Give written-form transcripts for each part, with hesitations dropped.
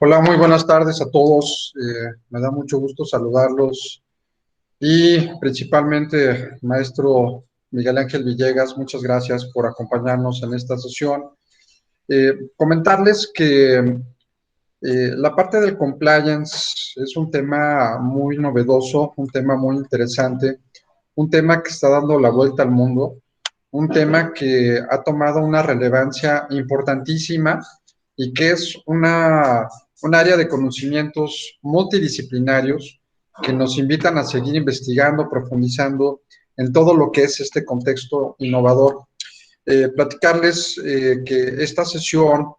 Hola, muy buenas tardes a todos. Me da mucho gusto saludarlos y principalmente, maestro Miguel Ángel Villegas, muchas gracias por acompañarnos en esta sesión. Comentarles que la parte del compliance es un tema muy novedoso, un tema muy interesante, un tema que está dando la vuelta al mundo, un tema que ha tomado una relevancia importantísima y que es un área de conocimientos multidisciplinarios que nos invitan a seguir investigando, profundizando en todo lo que es este contexto innovador. Platicarles que esta sesión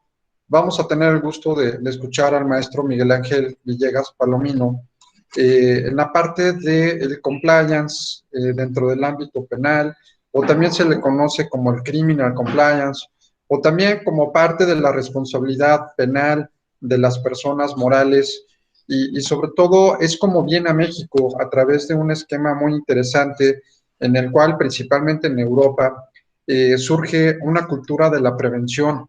vamos a tener el gusto de escuchar al maestro Miguel Ángel Villegas Palomino en la parte del compliance dentro del ámbito penal, o también se le conoce como el criminal compliance, o también como parte de la responsabilidad penal de las personas morales, y sobre todo es como viene a México a través de un esquema muy interesante en el cual principalmente en Europa surge una cultura de la prevención,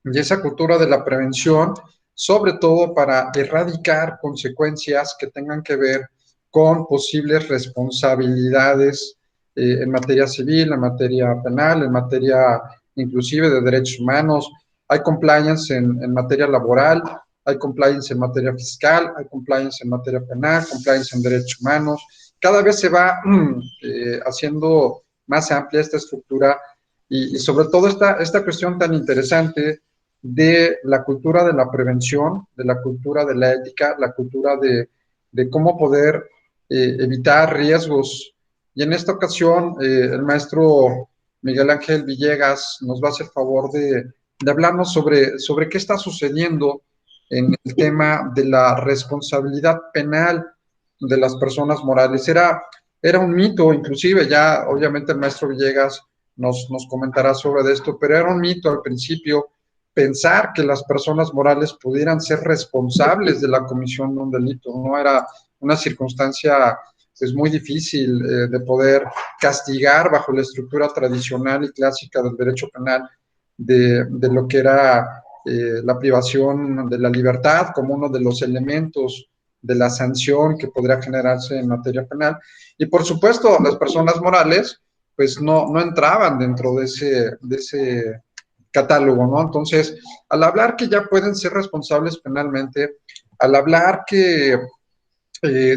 y esa cultura de la prevención, sobre todo para erradicar consecuencias que tengan que ver con posibles responsabilidades en materia civil, en materia penal, en materia inclusive de derechos humanos. Hay compliance en materia laboral, hay compliance en materia fiscal, hay compliance en materia penal, compliance en derechos humanos. Cada vez se va haciendo más amplia esta estructura y sobre todo esta cuestión tan interesante de la cultura de la prevención, de la cultura de la ética, la cultura de cómo poder evitar riesgos. Y en esta ocasión, el maestro Miguel Ángel Villegas nos va a hacer favor de hablarnos sobre qué está sucediendo en el tema de la responsabilidad penal de las personas morales. Era un mito, inclusive ya obviamente el maestro Villegas nos comentará sobre esto, pero era un mito al principio pensar que las personas morales pudieran ser responsables de la comisión de un delito. No era una circunstancia pues muy difícil de poder castigar bajo la estructura tradicional y clásica del derecho penal de lo que era la privación de la libertad como uno de los elementos de la sanción que podría generarse en materia penal. Y por supuesto, las personas morales pues no entraban dentro de ese catálogo, ¿no? Entonces, al hablar que ya pueden ser responsables penalmente, al hablar que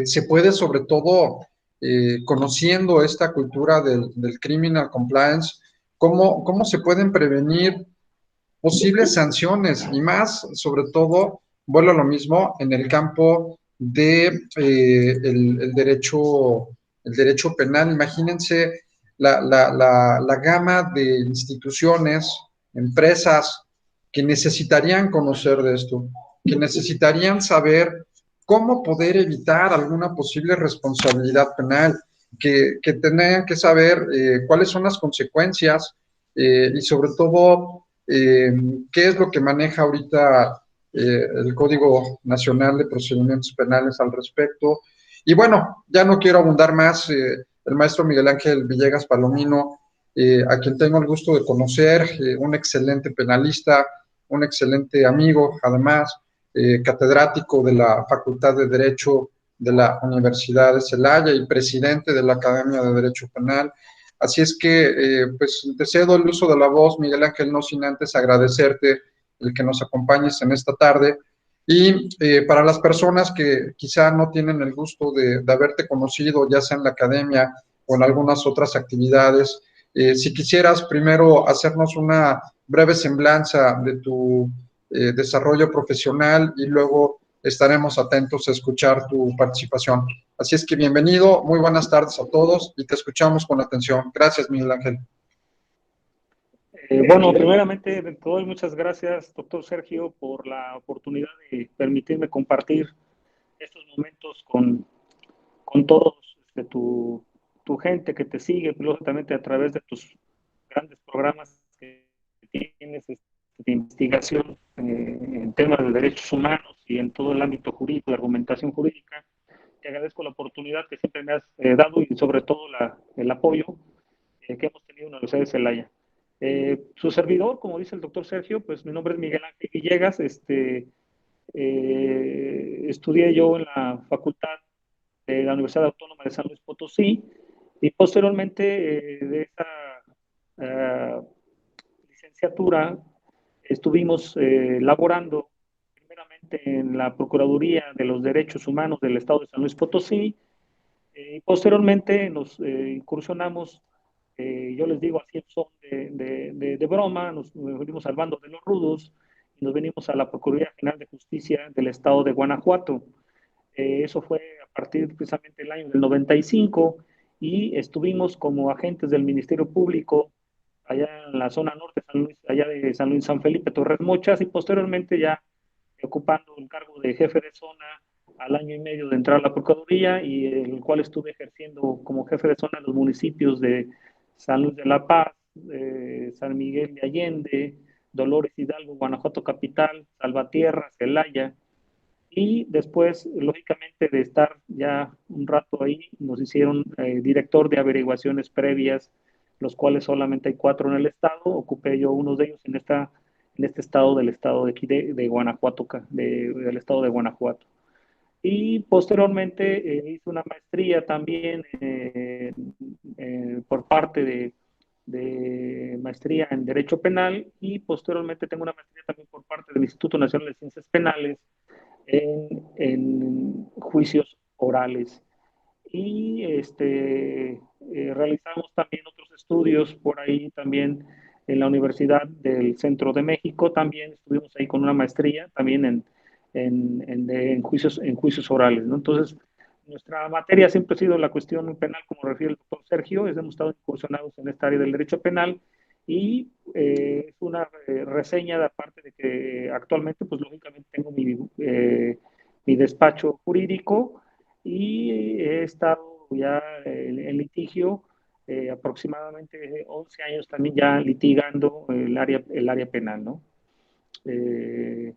se puede sobre todo, conociendo esta cultura del criminal compliance, cómo se pueden prevenir posibles sanciones y más, sobre todo, vuelvo a lo mismo, en el campo de el derecho penal. Imagínense la gama de instituciones, empresas que necesitarían conocer de esto, que necesitarían saber cómo poder evitar alguna posible responsabilidad penal, que tenían que saber cuáles son las consecuencias y sobre todo qué es lo que maneja ahorita el Código Nacional de Procedimientos Penales al respecto. Y bueno, ya no quiero abundar más. El maestro Miguel Ángel Villegas Palomino, a quien tengo el gusto de conocer, un excelente penalista, un excelente amigo, además, catedrático de la Facultad de Derecho de la Universidad de Celaya y presidente de la Academia de Derecho Penal. Así es que, pues, te cedo el uso de la voz, Miguel Ángel, no sin antes agradecerte el que nos acompañes en esta tarde. Y para las personas que quizá no tienen el gusto de haberte conocido, ya sea en la academia o en algunas otras actividades, si quisieras primero hacernos una breve semblanza de tu desarrollo profesional y luego estaremos atentos a escuchar tu participación. Así es que bienvenido, muy buenas tardes a todos y te escuchamos con atención. Gracias, Miguel Ángel. Bueno, primeramente de todo, muchas gracias, doctor Sergio, por la oportunidad de permitirme compartir estos momentos con todos tu gente que te sigue, lógicamente a través de tus grandes programas que tienes de investigación en temas de derechos humanos y en todo el ámbito jurídico, de argumentación jurídica. Te agradezco la oportunidad que siempre me has dado y sobre todo el apoyo que hemos tenido en la Universidad de Celaya. Su servidor, como dice el doctor Sergio, pues mi nombre es Miguel Ángel Villegas. estudié yo en la Facultad de la Universidad Autónoma de San Luis Potosí y posteriormente de esa eh, licenciatura estuvimos laborando primeramente en la Procuraduría de los Derechos Humanos del Estado de San Luis Potosí y posteriormente nos incursionamos, yo les digo así, son de broma, nos venimos al bando de los rudos y nos venimos a la Procuraduría General de Justicia del Estado de Guanajuato. Eso fue a partir precisamente del año del 95 y estuvimos como agentes del Ministerio Público allá en la zona norte, San Luis, allá de San Luis San Felipe, Torres Mochas, y posteriormente ya ocupando el cargo de jefe de zona al año y medio de entrar a la Procuraduría, y el cual estuve ejerciendo como jefe de zona en los municipios de San Luis de la Paz, San Miguel de Allende, Dolores Hidalgo, Guanajuato Capital, Salvatierra, Celaya, y después, lógicamente, de estar ya un rato ahí, nos hicieron director de averiguaciones previas, los cuales solamente hay 4 en el estado. Ocupé yo uno de ellos en este estado del estado de aquí de Guanajuato, del estado de Guanajuato. Y posteriormente hice una maestría también por parte de maestría en Derecho Penal, y posteriormente tengo una maestría también por parte del Instituto Nacional de Ciencias Penales en juicios orales. Y realizamos también otros estudios por ahí también en la Universidad del Centro de México. También estuvimos ahí con una maestría también en juicios orales, ¿no? Entonces, nuestra materia siempre ha sido la cuestión penal, como refiere el doctor Sergio. Hemos estado incursionados en esta área del derecho penal, y es una reseña de aparte de que actualmente, pues lógicamente tengo mi despacho jurídico y he estado ya en litigio aproximadamente 11 años también ya litigando el área penal, ¿no? Eh,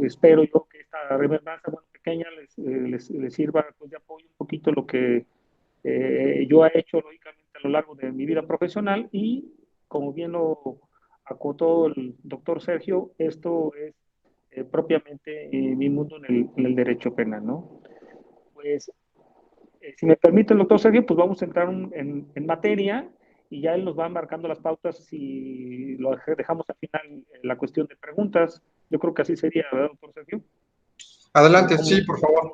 Espero yo que esta remembranza, bueno, pequeña, les sirva pues, de apoyo un poquito lo que yo he hecho, lógicamente, a lo largo de mi vida profesional, y como bien lo acotó el doctor Sergio, esto es propiamente mi mundo en el derecho penal, ¿no? Pues, si me permite el doctor Sergio, pues vamos a entrar en materia, y ya él nos va marcando las pautas si lo dejamos al final la cuestión de preguntas. Yo creo que así sería, ¿verdad, doctor Sergio? Adelante, ¿Cómo? sí, por favor.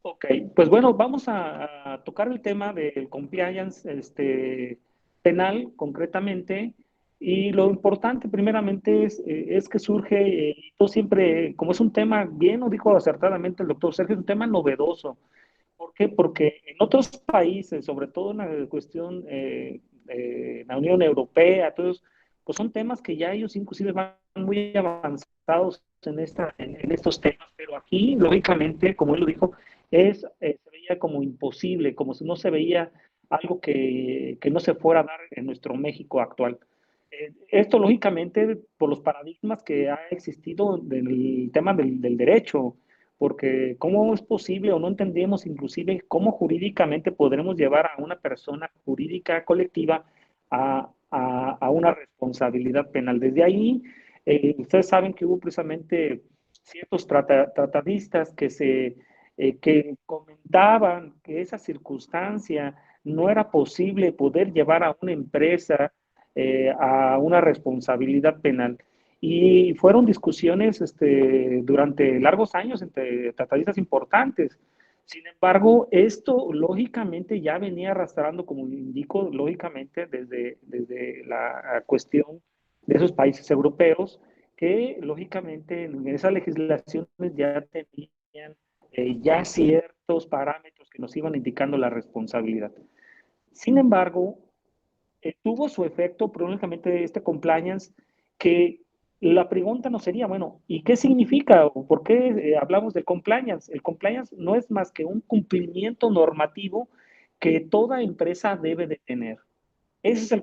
Ok, pues bueno, vamos a tocar el tema del compliance penal concretamente, y lo importante primeramente es que surge, y todo siempre, como es un tema, bien lo dijo acertadamente el doctor Sergio, es un tema novedoso. ¿Por qué? Porque en otros países, sobre todo en la cuestión la Unión Europea, todos, pues son temas que ya ellos inclusive van muy avanzados en estos temas, pero aquí, lógicamente, como él lo dijo, se veía como imposible, como si no se veía algo que no se fuera a dar en nuestro México actual. Esto, lógicamente, por los paradigmas que ha existido del tema del derecho, porque cómo es posible, o no entendemos inclusive cómo jurídicamente podremos llevar a una persona jurídica colectiva a una responsabilidad penal. Desde ahí, ustedes saben que hubo precisamente ciertos tratadistas que comentaban que esa circunstancia no era posible poder llevar a una empresa a una responsabilidad penal. Y fueron discusiones durante largos años entre tratadistas importantes. Sin embargo, esto lógicamente ya venía arrastrando, como indico, lógicamente desde la cuestión de esos países europeos, que lógicamente en esas legislaciones ya tenían ya ciertos parámetros que nos iban indicando la responsabilidad. Sin embargo, tuvo su efecto, probablemente este compliance, que la pregunta no sería, bueno, ¿y qué significa o por qué hablamos de compliance? El compliance no es más que un cumplimiento normativo que toda empresa debe de tener. Ese es el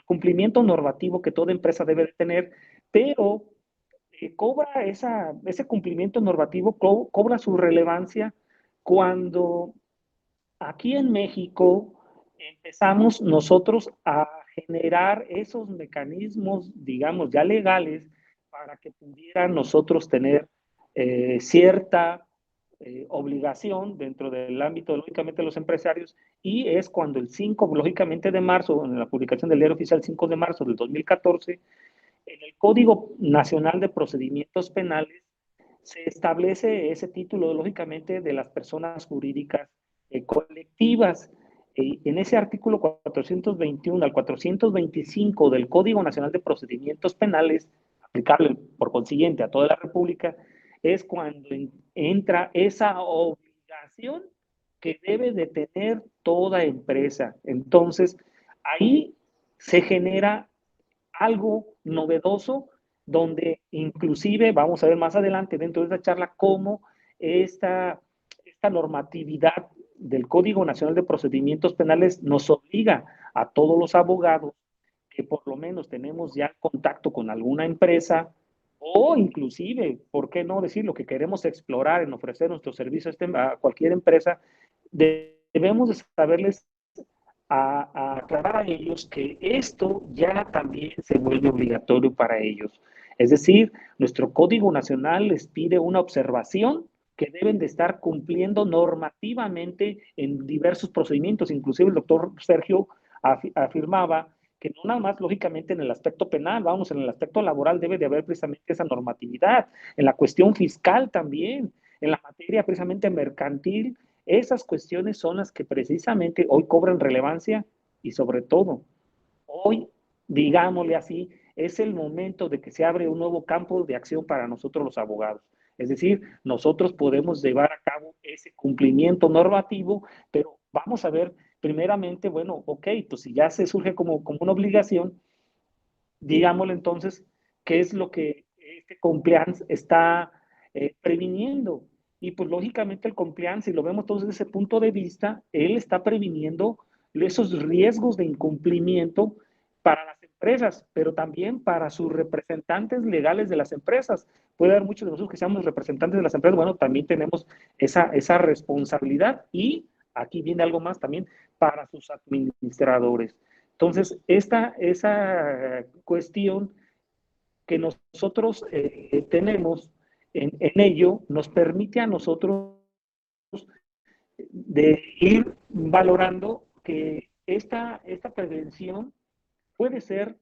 cumplimiento normativo que toda empresa debe de tener, pero cobra ese cumplimiento normativo, cobra su relevancia cuando aquí en México empezamos nosotros a generar esos mecanismos, digamos, ya legales para que pudieran nosotros tener cierta obligación dentro del ámbito, lógicamente, de los empresarios, y es cuando el 5, lógicamente, de marzo, en la publicación del diario oficial 5 de marzo del 2014, en el Código Nacional de Procedimientos Penales, se establece ese título, lógicamente, de las personas jurídicas colectivas. En ese artículo 421 al 425 del Código Nacional de Procedimientos Penales, aplicable por consiguiente a toda la República, es cuando entra esa obligación que debe de tener toda empresa. Entonces, ahí se genera algo novedoso, donde inclusive vamos a ver más adelante dentro de esta charla cómo esta normatividad del Código Nacional de Procedimientos Penales nos obliga a todos los abogados que por lo menos tenemos ya contacto con alguna empresa, o inclusive, ¿por qué no decir lo que queremos explorar en ofrecer nuestros servicios a cualquier empresa? Debemos de saberles a aclarar a ellos que esto ya también se vuelve obligatorio para ellos. Es decir, nuestro Código Nacional les pide una observación que deben de estar cumpliendo normativamente en diversos procedimientos. Inclusive el doctor Sergio afirmaba que no nada más, lógicamente, en el aspecto penal, vamos, en el aspecto laboral debe de haber precisamente esa normatividad, en la cuestión fiscal también, en la materia precisamente mercantil. Esas cuestiones son las que precisamente hoy cobran relevancia, y sobre todo, hoy, digámosle así, es el momento de que se abre un nuevo campo de acción para nosotros los abogados. Es decir, nosotros podemos llevar a cabo ese cumplimiento normativo, pero vamos a ver primeramente, bueno, ok, pues si ya se surge como una obligación, digámosle entonces, ¿qué es lo que este compliance está previniendo? Y pues lógicamente el compliance, si lo vemos todos desde ese punto de vista, él está previniendo esos riesgos de incumplimiento para las empresas, pero también para sus representantes legales de las empresas. Puede haber muchos de nosotros que seamos representantes de las empresas, bueno, también tenemos esa responsabilidad, y aquí viene algo más también para sus administradores. Entonces, esa cuestión que nosotros tenemos en ello nos permite a nosotros de ir valorando que esta prevención puede ser,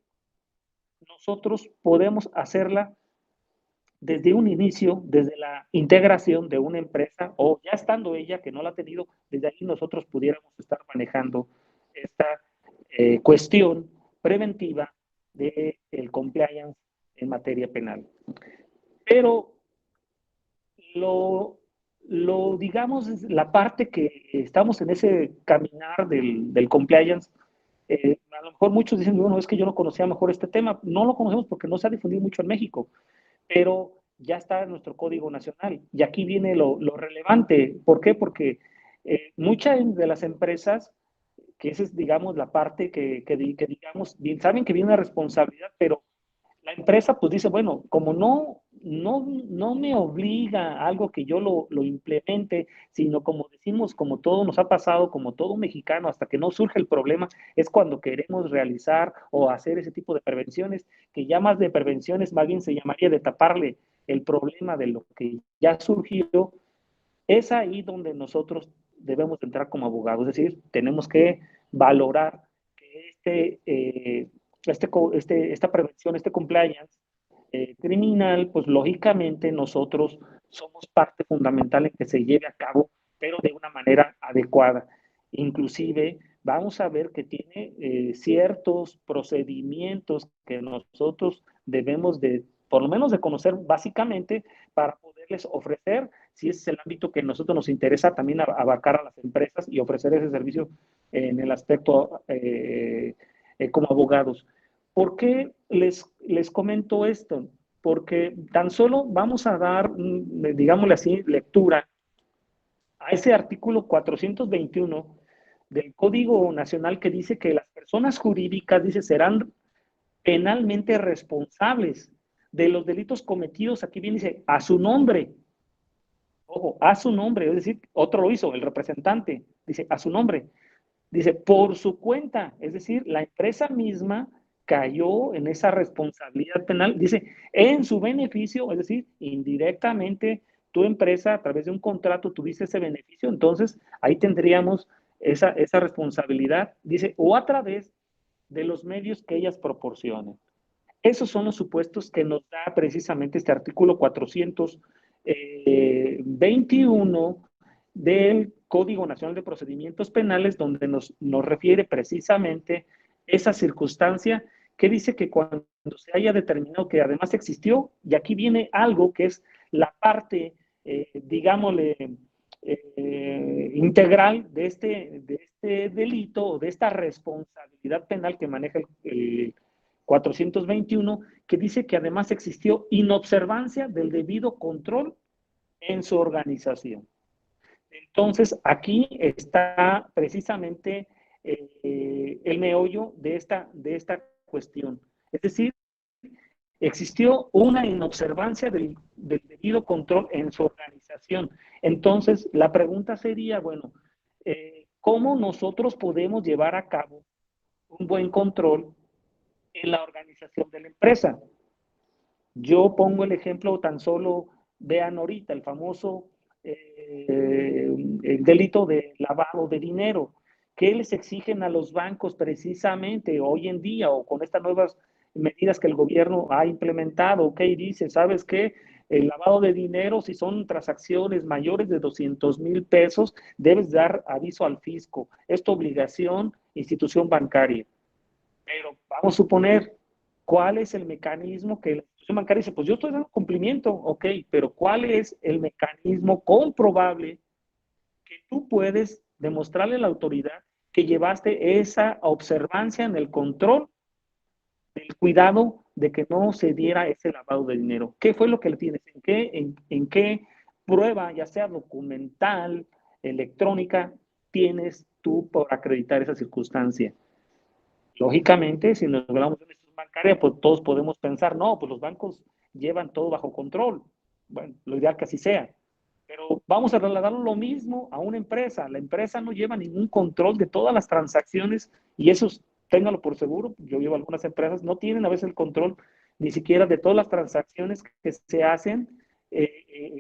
nosotros podemos hacerla desde un inicio, desde la integración de una empresa, o ya estando ella que no la ha tenido, desde ahí nosotros pudiéramos estar manejando esta cuestión preventiva del compliance en materia penal. Pero digamos, la parte que estamos en ese caminar del compliance, a lo mejor muchos dicen, bueno, es que yo no conocía mejor este tema. No lo conocemos porque no se ha difundido mucho en México, pero ya está en nuestro Código Nacional. Y aquí viene lo relevante. ¿Por qué? Porque muchas de las empresas, que esa es, digamos, la parte que digamos, bien, saben que viene una responsabilidad, pero la empresa pues dice, bueno, como no me obliga a algo que yo lo implemente, sino como decimos, como todo nos ha pasado, como todo mexicano, hasta que no surge el problema, es cuando queremos realizar o hacer ese tipo de prevenciones, que ya más de prevenciones, más bien se llamaría de taparle el problema de lo que ya surgió. Es ahí donde nosotros debemos entrar como abogados, es decir, tenemos que valorar que esta prevención, este compliance criminal, pues lógicamente nosotros somos parte fundamental en que se lleve a cabo, pero de una manera adecuada. Inclusive vamos a ver que tiene ciertos procedimientos que nosotros debemos de, por lo menos de conocer básicamente, para poderles ofrecer, si ese es el ámbito que a nosotros nos interesa, también abarcar a las empresas y ofrecer ese servicio en el aspecto como abogados. ¿Por qué les comento esto? Porque tan solo vamos a dar, digámosle así, lectura a ese artículo 421 del Código Nacional, que dice que las personas jurídicas, dice, serán penalmente responsables de los delitos cometidos, aquí bien dice, a su nombre, ojo, a su nombre, es decir, otro lo hizo, el representante, dice, a su nombre, dice, por su cuenta, es decir, la empresa misma cayó en esa responsabilidad penal, dice, en su beneficio, es decir, indirectamente tu empresa a través de un contrato tuviste ese beneficio, entonces ahí tendríamos esa responsabilidad, dice, o a través de los medios que ellas proporcionen. Esos son los supuestos que nos da precisamente este artículo 421 del Código Nacional de Procedimientos Penales, donde nos refiere precisamente esa circunstancia que dice que cuando se haya determinado que además existió, y aquí viene algo que es la parte, digámosle, integral de este delito o de esta responsabilidad penal que maneja el 421, que dice que además existió inobservancia del debido control en su organización. Entonces, aquí está precisamente el meollo de esta cuestión. Es decir, existió una inobservancia del debido control en su organización. Entonces, la pregunta sería, bueno, ¿cómo nosotros podemos llevar a cabo un buen control en la organización de la empresa? Yo pongo el ejemplo, tan solo vean ahorita el famoso el delito de lavado de dinero. ¿Qué les exigen a los bancos precisamente hoy en día o con estas nuevas medidas que el gobierno ha implementado? ¿Ok? Dice, ¿sabes qué? El lavado de dinero, si son transacciones mayores de 200,000 pesos, debes dar aviso al fisco. Es tu obligación, institución bancaria. Pero vamos a suponer, ¿cuál es el mecanismo que la institución bancaria dice? Pues yo estoy dando cumplimiento, ok, pero ¿cuál es el mecanismo comprobable que tú puedes demostrarle a la autoridad que llevaste esa observancia en el control del cuidado de que no se diera ese lavado de dinero? ¿Qué fue lo que le tienes? En qué prueba, ya sea documental, electrónica, tienes tú por acreditar esa circunstancia? Lógicamente, si nos hablamos de una institución bancaria, pues todos podemos pensar, no, pues los bancos llevan todo bajo control. Bueno, lo ideal que así sea. Pero vamos a trasladar lo mismo a una empresa. La empresa no lleva ningún control de todas las transacciones y eso, téngalo por seguro. Yo llevo algunas empresas, no tienen a veces el control ni siquiera de todas las transacciones que se hacen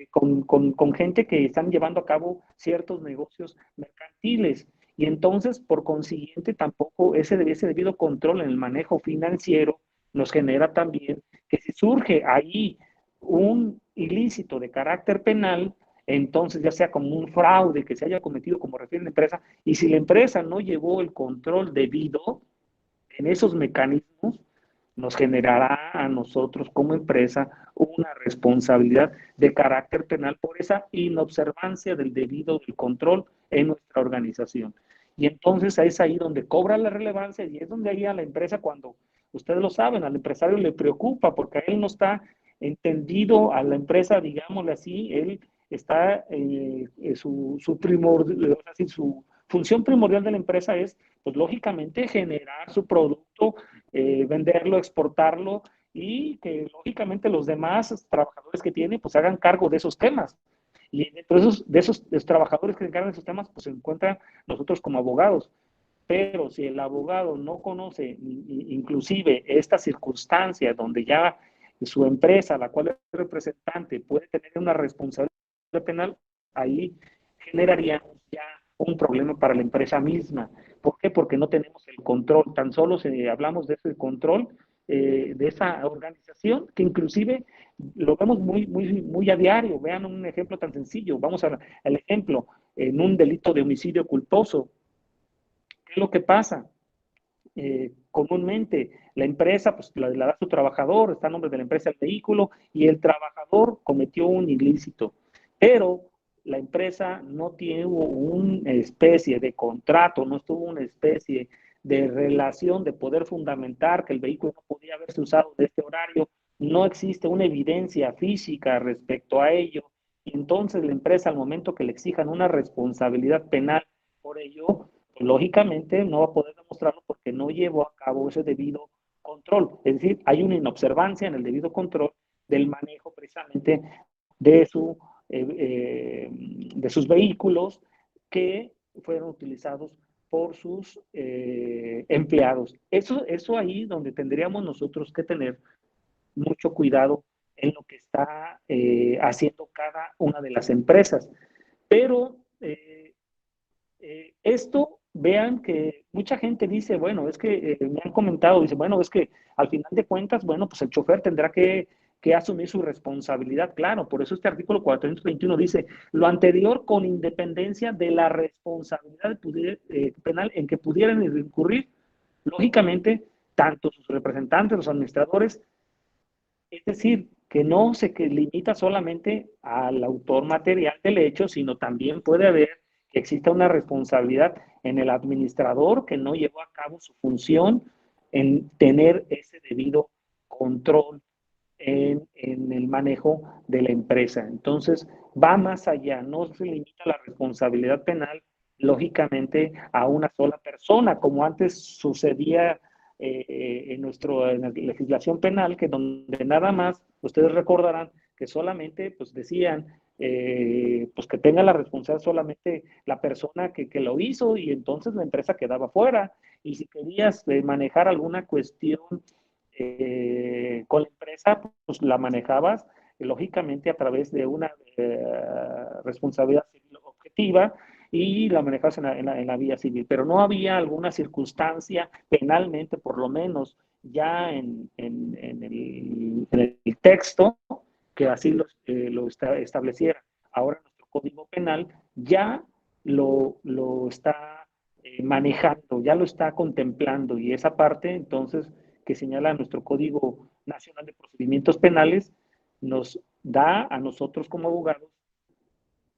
con gente que están llevando a cabo ciertos negocios mercantiles. Y entonces, por consiguiente, tampoco ese debido control en el manejo financiero nos genera también que si surge ahí un ilícito de carácter penal, entonces ya sea como un fraude que se haya cometido como refiere la empresa, y si la empresa no llevó el control debido en esos mecanismos, nos generará a nosotros como empresa una responsabilidad de carácter penal por esa inobservancia del debido del control en nuestra organización. Y entonces es ahí donde cobra la relevancia y es donde ahí a la empresa, cuando ustedes lo saben, al empresario le preocupa porque a él no está entendido a la empresa, digámosle así, él está, su función primordial de la empresa es, pues lógicamente, generar su producto, venderlo, exportarlo y que lógicamente los demás trabajadores que tiene pues hagan cargo de esos temas. Y dentro de esos trabajadores que se encargan de esos temas, pues se encuentran nosotros como abogados. Pero si el abogado no conoce inclusive esta circunstancia donde ya su empresa, la cual es representante, puede tener una responsabilidad penal, ahí generaría ya un problema para la empresa misma. ¿Por qué? Porque no tenemos el control. Tan solo si hablamos de ese control de esa organización, que inclusive lo vemos muy a diario. Vean un ejemplo tan sencillo. Vamos al ejemplo, en un delito de homicidio culposo. ¿Qué es lo que pasa? Comúnmente la empresa pues la da a su trabajador, está a nombre de la empresa el vehículo y el trabajador cometió un ilícito, pero la empresa no tiene una especie de contrato, no estuvo una especie de relación de poder fundamentar que el vehículo no podía haberse usado de este horario, no existe una evidencia física respecto a ello, y entonces la empresa al momento que le exijan una responsabilidad penal por ello, lógicamente no va a poder demostrarlo porque no llevó a cabo ese debido control. Es decir, hay una inobservancia en el debido control del manejo precisamente de, de sus vehículos que fueron utilizados por sus empleados. Eso ahí donde tendríamos nosotros que tener mucho cuidado en lo que está haciendo cada una de las empresas. Pero esto, vean que mucha gente dice, bueno, es que me han comentado, dice, bueno, es que al final de cuentas, bueno, pues el chofer tendrá que asumir su responsabilidad. Claro, por eso este artículo 421 dice, lo anterior con independencia de la responsabilidad penal en que pudieran incurrir, lógicamente, tanto sus representantes, los administradores, es decir, que no se que limita solamente al autor material del hecho, sino también puede haber que exista una responsabilidad en el administrador que no llevó a cabo su función en tener ese debido control en el manejo de la empresa. Entonces, va más allá, no se limita la responsabilidad penal, lógicamente, a una sola persona, como antes sucedía en la legislación penal, que donde nada más, ustedes recordarán que solamente pues decían pues que tenga la responsabilidad solamente la persona que lo hizo y entonces la empresa quedaba fuera. Y si querías manejar alguna cuestión con la empresa, pues la manejabas lógicamente a través de una responsabilidad civil objetiva y la manejabas en la vía civil, pero no había alguna circunstancia penalmente, por lo menos ya en el texto, que así lo estableciera. Ahora nuestro Código Penal ya lo está manejando, ya lo está contemplando y esa parte entonces que señala nuestro Código Nacional de Procedimientos Penales nos da a nosotros como abogados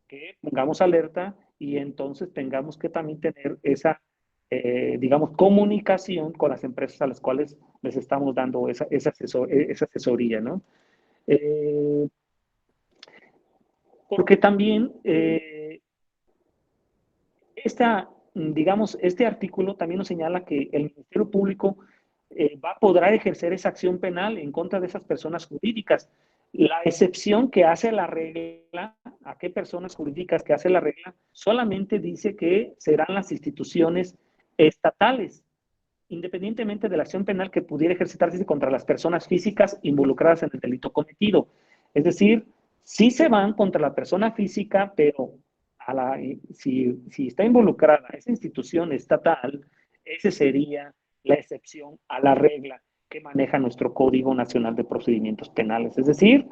que pongamos alerta y entonces tengamos que también tener esa, digamos, comunicación con las empresas a las cuales les estamos dando esa asesoría, ¿no? Eh, porque también digamos, este artículo también nos señala que el Ministerio Público podrá ejercer esa acción penal en contra de esas personas jurídicas. La excepción que hace la regla, ¿a qué personas jurídicas que hace la regla? Solamente dice que serán las instituciones estatales, independientemente de la acción penal que pudiera ejercitarse contra las personas físicas involucradas en el delito cometido. Es decir, sí se van contra la persona física, pero si está involucrada esa institución estatal, esa sería la excepción a la regla que maneja nuestro Código Nacional de Procedimientos Penales. Es decir,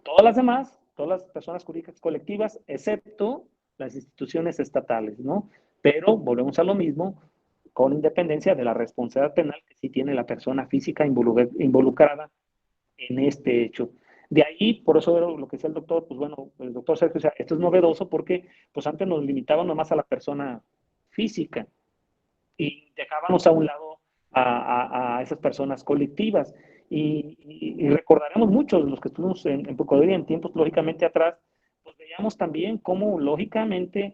todas las demás, todas las personas jurídicas colectivas, excepto las instituciones estatales, ¿no? Pero volvemos a lo mismo, con independencia de la responsabilidad penal que sí tiene la persona física involucrada en este hecho. De ahí, por eso lo que decía el doctor, pues bueno, el doctor Sergio, o sea, esto es novedoso porque pues antes nos limitaban nomás a la persona física y dejábamos a un lado a esas personas colectivas. Y recordaremos muchos, los que estuvimos en Procuraduría en tiempos lógicamente atrás, pues veíamos también cómo lógicamente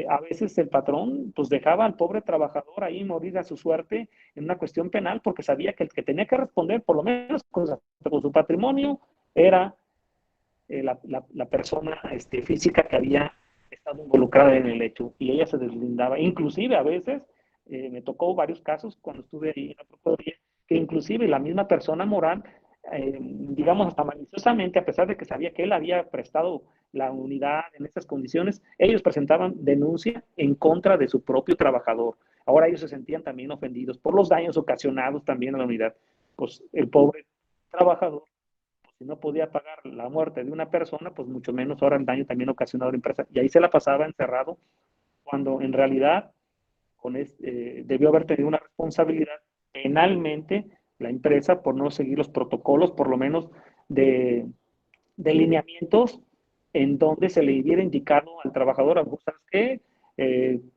a veces el patrón pues dejaba al pobre trabajador ahí morir a su suerte en una cuestión penal porque sabía que el que tenía que responder por lo menos con su patrimonio era la persona física que había estado involucrada en el hecho y ella se deslindaba. Inclusive a veces me tocó varios casos cuando estuve ahí en la Procuraduría, que inclusive la misma persona moral, digamos hasta maliciosamente, a pesar de que sabía que él había prestado la unidad en estas condiciones, ellos presentaban denuncia en contra de su propio trabajador. Ahora ellos se sentían también ofendidos por los daños ocasionados también a la unidad. Pues el pobre trabajador si no podía pagar la muerte de una persona, pues mucho menos ahora el daño también ocasionado a la empresa. Y ahí se la pasaba encerrado, cuando en realidad debió haber tenido una responsabilidad penalmente la empresa por no seguir los protocolos, por lo menos de lineamientos en donde se le hubiera indicado al trabajador, ¿sabes qué?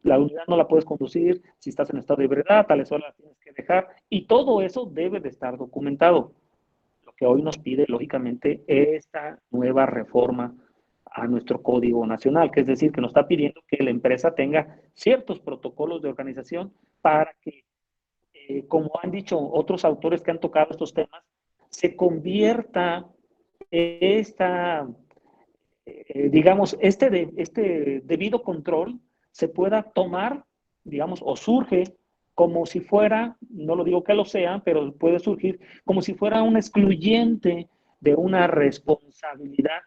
La unidad no la puedes conducir si estás en estado de ebriedad, tales horas la tienes que dejar, y todo eso debe de estar documentado. Lo que hoy nos pide, lógicamente, esta nueva reforma a nuestro Código Nacional, que es decir, que nos está pidiendo que la empresa tenga ciertos protocolos de organización para que, como han dicho otros autores que han tocado estos temas, se convierta esta, digamos, este debido control se pueda tomar digamos, o surge como si fuera, no lo digo que lo sea, pero puede surgir como si fuera un excluyente de una responsabilidad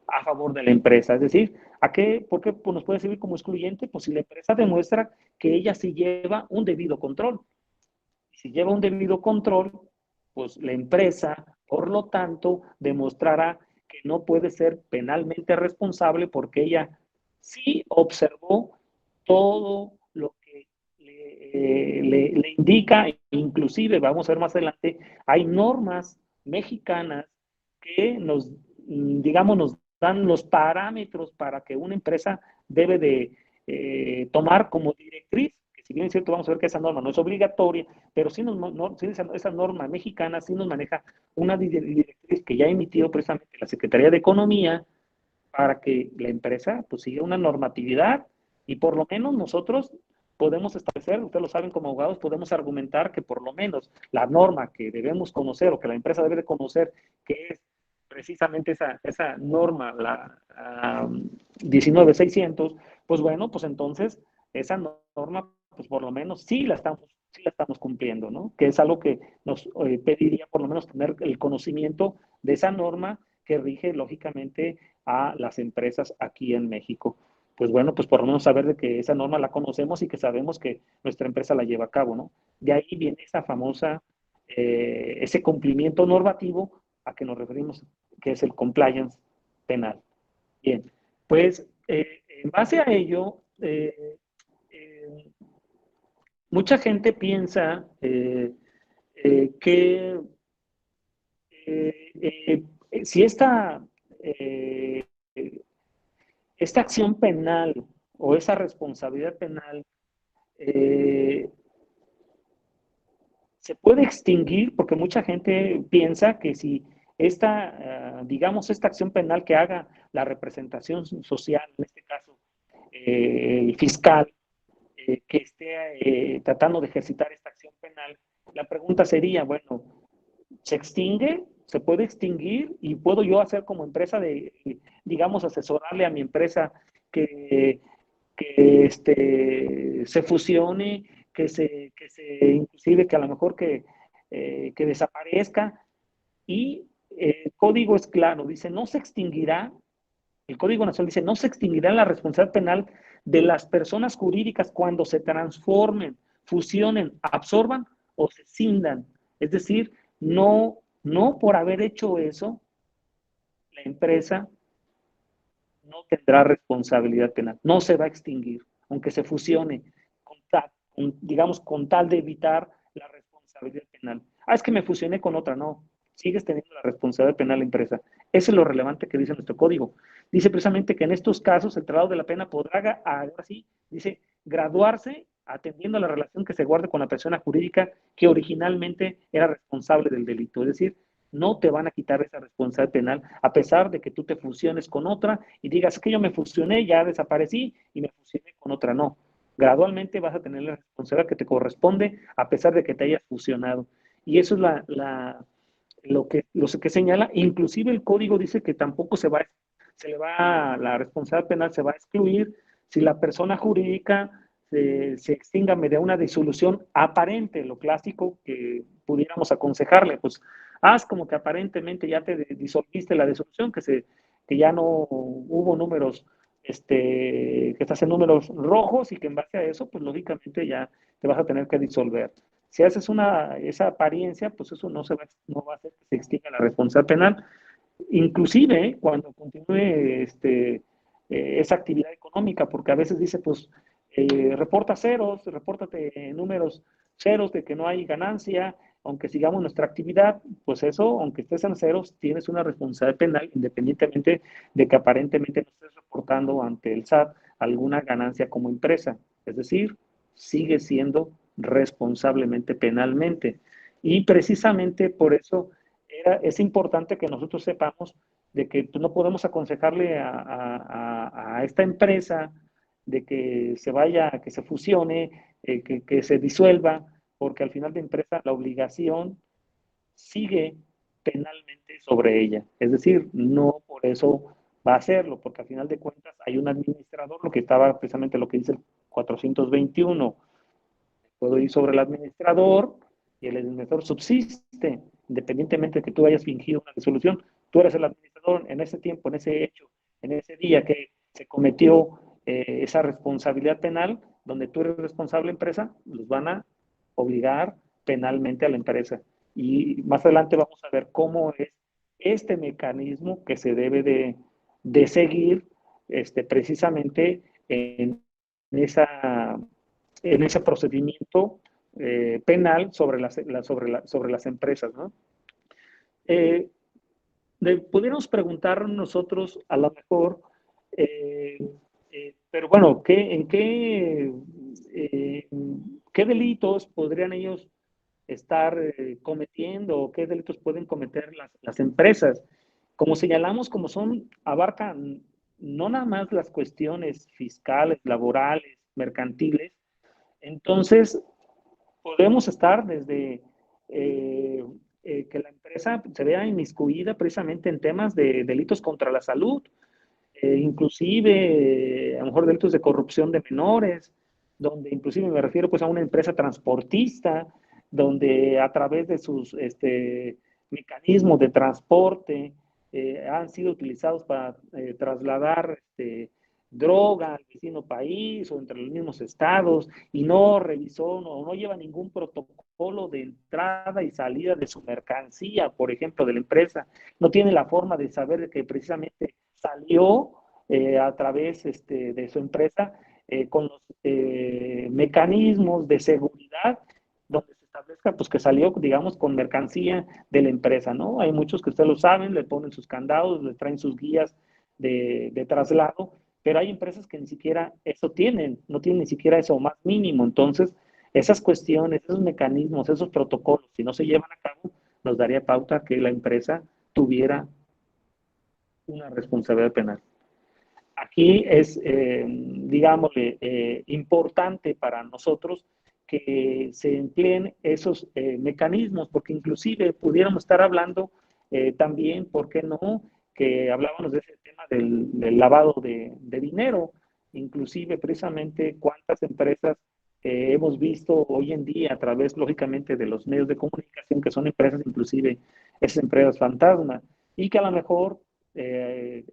a favor de la empresa. Es decir, ¿a qué? ¿Por qué nos puede servir como excluyente? Pues si la empresa demuestra que ella sí lleva un debido control. Si lleva un debido control, pues la empresa, por lo tanto, demostrará que no puede ser penalmente responsable porque ella sí observó todo lo que le indica, inclusive, vamos a ver más adelante, hay normas mexicanas que nos, digamos, nos dan los parámetros para que una empresa debe de tomar como directriz, que si bien es cierto, vamos a ver que esa norma no es obligatoria, pero sí, sí esa norma mexicana sí nos maneja una directriz que ya ha emitido precisamente la Secretaría de Economía para que la empresa pues siga una normatividad y por lo menos nosotros podemos establecer, ustedes lo saben como abogados, podemos argumentar que por lo menos la norma que debemos conocer o que la empresa debe de conocer, que es precisamente esa norma, la 19600, pues bueno, pues entonces esa norma, pues por lo menos sí la estamos cumpliendo, ¿no? Que es algo que nos pediría por lo menos tener el conocimiento de esa norma que rige lógicamente a las empresas aquí en México. Pues bueno, pues por lo menos saber de que esa norma la conocemos y que sabemos que nuestra empresa la lleva a cabo, ¿no? De ahí viene esa famosa, ese cumplimiento normativo a que nos referimos, que es el compliance penal. Bien, pues en base a ello, mucha gente piensa que si eh, esta acción penal o esa responsabilidad penal eh, se puede extinguir porque mucha gente piensa que si digamos, esta acción penal que haga la representación social, en este caso el fiscal, que esté tratando de ejercitar esta acción penal, la pregunta sería, bueno, ¿se extingue? ¿Se puede extinguir? ¿Y puedo yo hacer como empresa digamos, asesorarle a mi empresa que se fusione, inclusive que a lo mejor que desaparezca? Y el código es claro, dice, no se extinguirá, el Código Nacional dice, no se extinguirá la responsabilidad penal de las personas jurídicas cuando se transformen, fusionen, absorban o se cindan. Es decir, no por haber hecho eso, la empresa no tendrá responsabilidad penal, no se va a extinguir, aunque se fusione, digamos, con tal de evitar la responsabilidad penal. Ah, es que me fusioné con otra, no, sigues teniendo la responsabilidad penal la empresa. Eso es lo relevante que dice nuestro código. Dice precisamente que en estos casos el traslado de la pena podrá, ahora sí, dice, graduarse atendiendo a la relación que se guarde con la persona jurídica que originalmente era responsable del delito. Es decir, no te van a quitar esa responsabilidad penal a pesar de que tú te fusiones con otra y digas que yo me fusioné, ya desaparecí y me fusioné con otra. No, gradualmente vas a tener la responsabilidad que te corresponde a pesar de que te hayas fusionado. Y eso es lo que señala. Inclusive el código dice que tampoco la responsabilidad penal se va a excluir si la persona jurídica se extinga mediante una disolución aparente, lo clásico que pudiéramos aconsejarle, pues haz como que aparentemente ya te disolviste la disolución, que ya no hubo números, que estás en números rojos y que en base a eso, pues lógicamente ya te vas a tener que disolver. Si haces esa apariencia, pues eso no va a hacer que se extinga la responsabilidad penal. Inclusive cuando continúe esa actividad económica, porque a veces dice, pues, reporta ceros, repórtate números ceros de que no hay ganancia, aunque sigamos nuestra actividad, pues eso, aunque estés en ceros, tienes una responsabilidad penal, independientemente de que aparentemente no estés reportando ante el SAT alguna ganancia como empresa. Es decir, sigue siendo responsablemente penalmente. Y precisamente por eso es importante que nosotros sepamos de que pues, no podemos aconsejarle a esta empresa de que se vaya, que se fusione, que se disuelva, porque al final de empresa la obligación sigue penalmente sobre ella. Es decir, no por eso va a hacerlo, porque al final de cuentas hay un administrador, lo que estaba precisamente lo que dice el 421, puedo ir sobre el administrador y el administrador subsiste, independientemente de que tú hayas fingido una disolución. Tú eres el administrador en ese tiempo, en ese hecho, en ese día que se cometió esa responsabilidad penal, donde tú eres responsable empresa, los van a obligar penalmente a la empresa. Y más adelante vamos a ver cómo es este mecanismo que se debe de seguir precisamente esa, en ese procedimiento penal sobre las empresas, ¿no? Eh, pudiéramos preguntar nosotros a lo mejor, eh, pero bueno, ¿qué delitos podrían ellos estar cometiendo o qué delitos pueden cometer las empresas? Como señalamos, abarcan no nada más las cuestiones fiscales, laborales, mercantiles, entonces podemos estar desde que la empresa se vea inmiscuida precisamente en temas de delitos contra la salud, inclusive a lo mejor delitos de corrupción de menores, donde inclusive me refiero pues a una empresa transportista, donde a través de sus mecanismos de transporte han sido utilizados para trasladar droga al vecino país o entre los mismos estados y no revisó, no lleva ningún protocolo de entrada y salida de su mercancía, por ejemplo, de la empresa, no tiene la forma de saber que precisamente salió a través de su empresa con los mecanismos de seguridad donde se establezca pues que salió, digamos, con mercancía de la empresa, ¿no? Hay muchos que ustedes lo saben, le ponen sus candados, le traen sus guías de traslado, pero hay empresas que ni siquiera eso tienen, no tienen ni siquiera eso más mínimo. Entonces, esas cuestiones, esos mecanismos, esos protocolos, si no se llevan a cabo, nos daría pauta que la empresa tuviera una responsabilidad penal. Aquí es, digamos, importante para nosotros que se empleen esos mecanismos, porque inclusive pudiéramos estar hablando también, ¿por qué no?, que hablábamos de ese tema del lavado de dinero, inclusive precisamente cuántas empresas hemos visto hoy en día a través, lógicamente, de los medios de comunicación, que son empresas, inclusive esas empresas fantasma, y que a lo mejor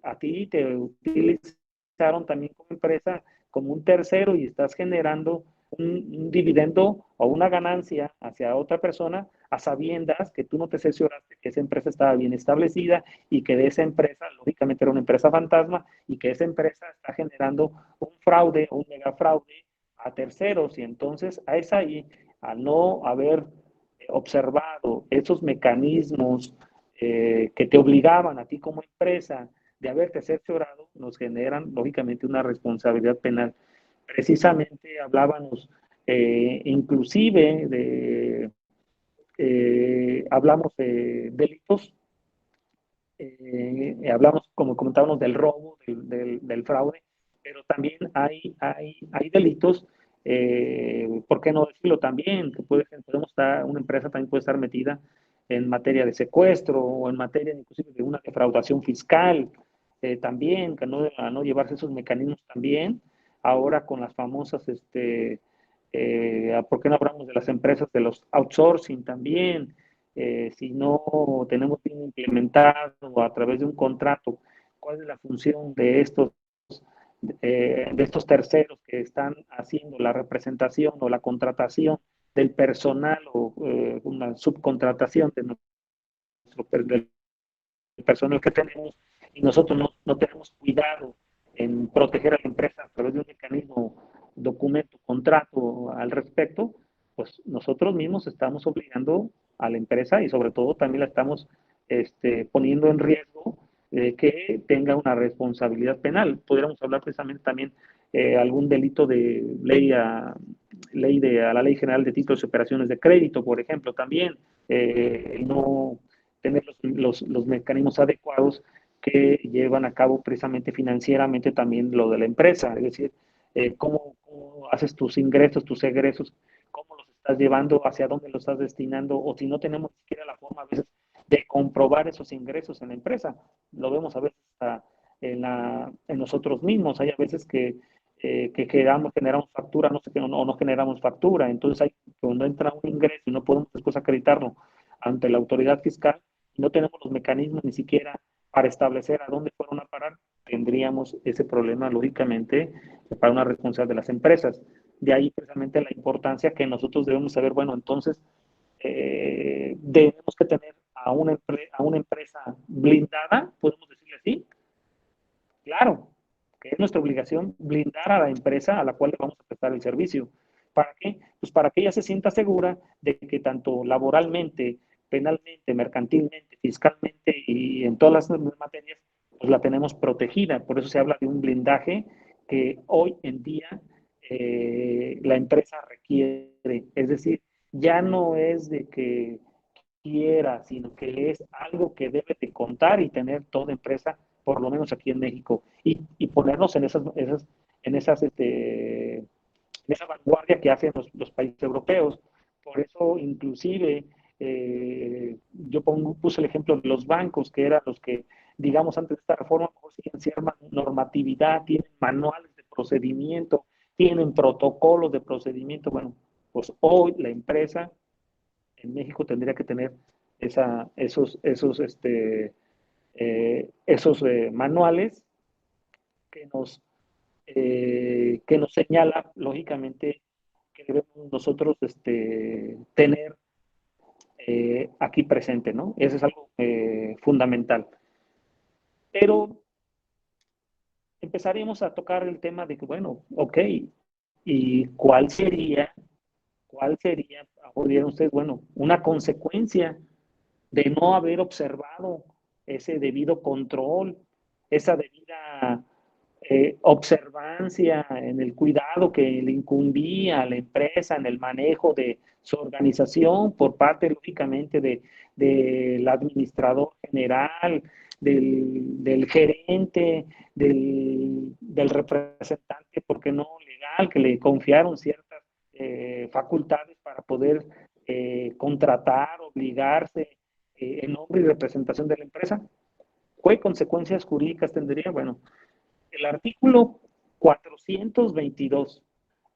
a ti te utilizaron también como empresa, como un tercero y estás generando un dividendo o una ganancia hacia otra persona a sabiendas que tú no te cercioraste que esa empresa estaba bien establecida y que de esa empresa, lógicamente era una empresa fantasma, y que esa empresa está generando un fraude, un mega fraude a terceros. Y entonces es ahí, al no haber observado esos mecanismos que te obligaban a ti como empresa de haberte cerciorado, nos generan lógicamente una responsabilidad penal. Precisamente hablábamos inclusive hablamos de delitos, hablamos, como comentábamos, del robo, del fraude, pero también hay delitos, ¿por qué no decirlo también? Que una empresa también puede estar metida en materia de secuestro o en materia inclusive de una defraudación fiscal, también, que a no llevarse esos mecanismos también, ahora con las famosas, ¿por qué no hablamos de las empresas de los outsourcing también? Si no tenemos bien implementado a través de un contrato cuál es la función de estos terceros que están haciendo la representación o la contratación del personal o una subcontratación del personal que tenemos, y nosotros no tenemos cuidado en proteger a la empresa a través de un mecanismo, documento, contrato al respecto, pues nosotros mismos estamos obligando a la empresa y sobre todo también la estamos poniendo en riesgo que tenga una responsabilidad penal. Podríamos hablar precisamente también algún delito de a la Ley General de Títulos y Operaciones de Crédito, por ejemplo, también no tener los mecanismos adecuados que llevan a cabo precisamente financieramente también lo de la empresa, es decir, cómo haces tus ingresos, tus egresos, cómo los estás llevando, hacia dónde los estás destinando, o si no tenemos ni siquiera la forma a veces de comprobar esos ingresos en la empresa. Lo vemos a veces en nosotros mismos. Hay a veces que generamos factura, no sé qué, o no generamos factura. Entonces hay cuando entra un ingreso y no podemos después acreditarlo ante la autoridad fiscal, no tenemos los mecanismos ni siquiera para establecer a dónde fueron a parar, tendríamos ese problema, lógicamente, para una responsabilidad de las empresas. De ahí precisamente la importancia que nosotros debemos saber, bueno, entonces debemos que tener a una empresa blindada, podemos decirle así, claro, que es nuestra obligación blindar a la empresa a la cual le vamos a prestar el servicio. ¿Para qué? Pues para que ella se sienta segura de que tanto laboralmente, penalmente, mercantilmente, fiscalmente y en todas las materias, pues la tenemos protegida. Por eso se habla de un blindaje que hoy en día la empresa requiere. Es decir, ya no es de que quiera, sino que es algo que debe de contar y tener toda empresa, por lo menos aquí en México, y ponernos en esa vanguardia que hacen los países europeos. Por eso, inclusive, puse el ejemplo de los bancos, que eran los que, digamos, antes de esta reforma, siguen cierta normatividad, tienen manuales de procedimiento, tienen protocolos de procedimiento. Bueno, pues hoy la empresa en México tendría que tener esos manuales que nos señala, lógicamente, que debemos nosotros tener aquí presente, ¿no? Eso es algo fundamental. Pero empezaríamos a tocar el tema de que, bueno, ok, ¿y cuál sería, ahora dirán ustedes, bueno, una consecuencia de no haber observado ese debido control, esa debida observancia en el cuidado que le incumbía a la empresa en el manejo de su organización por parte, lógicamente, del administrador general, del gerente, del representante, ¿por qué no legal, que le confiaron ciertas facultades para poder contratar, obligarse en nombre y representación de la empresa? ¿Qué consecuencias jurídicas tendría? Bueno, el artículo 422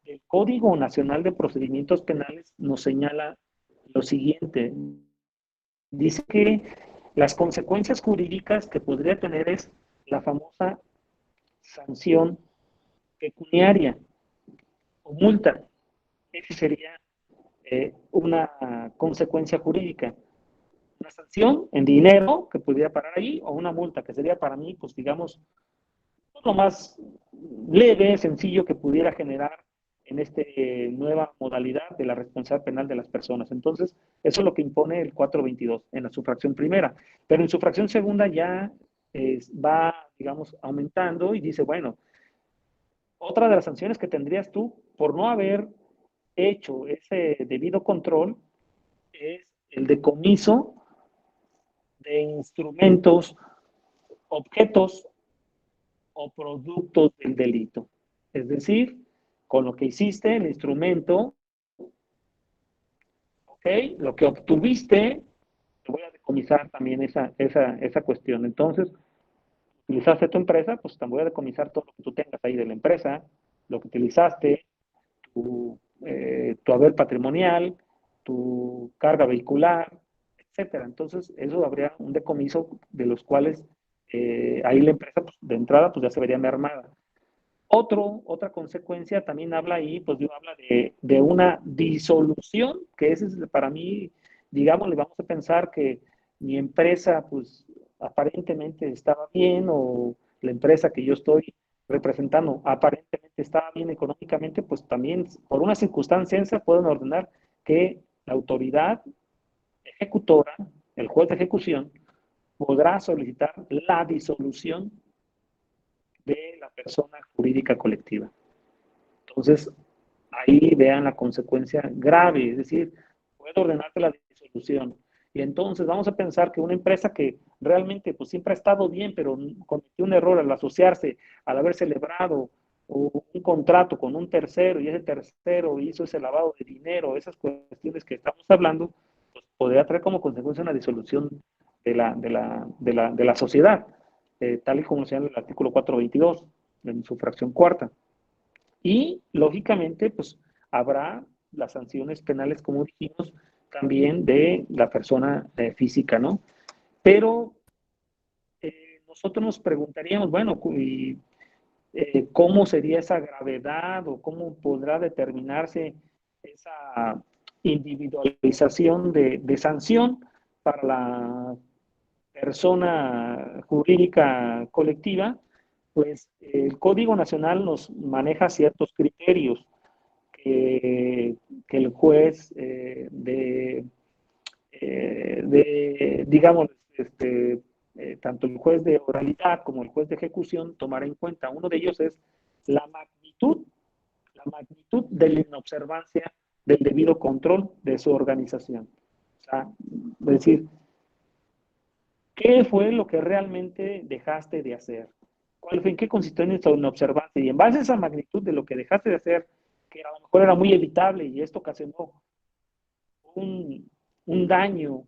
del Código Nacional de Procedimientos Penales nos señala lo siguiente. Dice que las consecuencias jurídicas que podría tener es la famosa sanción pecuniaria o multa. Esa sería una consecuencia jurídica. Una sanción en dinero que pudiera parar ahí o una multa que sería para mí, pues digamos, lo más leve, sencillo que pudiera generar en esta nueva modalidad de la responsabilidad penal de las personas. Entonces, eso es lo que impone el 422 en su fracción primera. Pero en su fracción segunda ya va, digamos, aumentando y dice, bueno, otra de las sanciones que tendrías tú por no haber hecho ese debido control es el decomiso de instrumentos, objetos o productos del delito. Es decir, con lo que hiciste, el instrumento, ¿ok? Lo que obtuviste, te voy a decomisar también esa cuestión. Entonces, utilizaste tu empresa, pues te voy a decomisar todo lo que tú tengas ahí de la empresa, lo que utilizaste, tu haber patrimonial, tu carga vehicular, etcétera. Entonces, eso habría un decomiso de los cuales ahí la empresa, pues, de entrada, pues ya se vería mermada. Otra consecuencia también habla ahí, pues habla de una disolución, que ese es para mí, digamos, le vamos a pensar que mi empresa, pues aparentemente estaba bien, o la empresa que yo estoy representando aparentemente estaba bien económicamente, pues también por una circunstancia pueden ordenar que la autoridad ejecutora, el juez de ejecución, podrá solicitar la disolución de la persona jurídica colectiva. Entonces, ahí vean la consecuencia grave, es decir, puede ordenarte la disolución. Y entonces vamos a pensar que una empresa que realmente pues siempre ha estado bien, pero cometió un error al asociarse, al haber celebrado un contrato con un tercero y ese tercero hizo ese lavado de dinero, esas cuestiones que estamos hablando, pues podría traer como consecuencia una disolución de la sociedad, tal y como se llama el artículo 422 en su fracción cuarta. Y lógicamente, pues habrá las sanciones penales, como dijimos, también de la persona física, ¿no? Pero nosotros nos preguntaríamos, bueno, y, ¿cómo sería esa gravedad o cómo podrá determinarse esa individualización de sanción para la persona jurídica colectiva? Pues el Código Nacional nos maneja ciertos criterios que el juez digamos, tanto el juez de oralidad como el juez de ejecución tomará en cuenta. Uno de ellos es la magnitud de la inobservancia del debido control de su organización. O sea, es decir, ¿qué fue lo que realmente dejaste de hacer? ¿En qué consistió en esa inobservancia? Y en base a esa magnitud de lo que dejaste de hacer, que a lo mejor era muy evitable y esto ocasionó un daño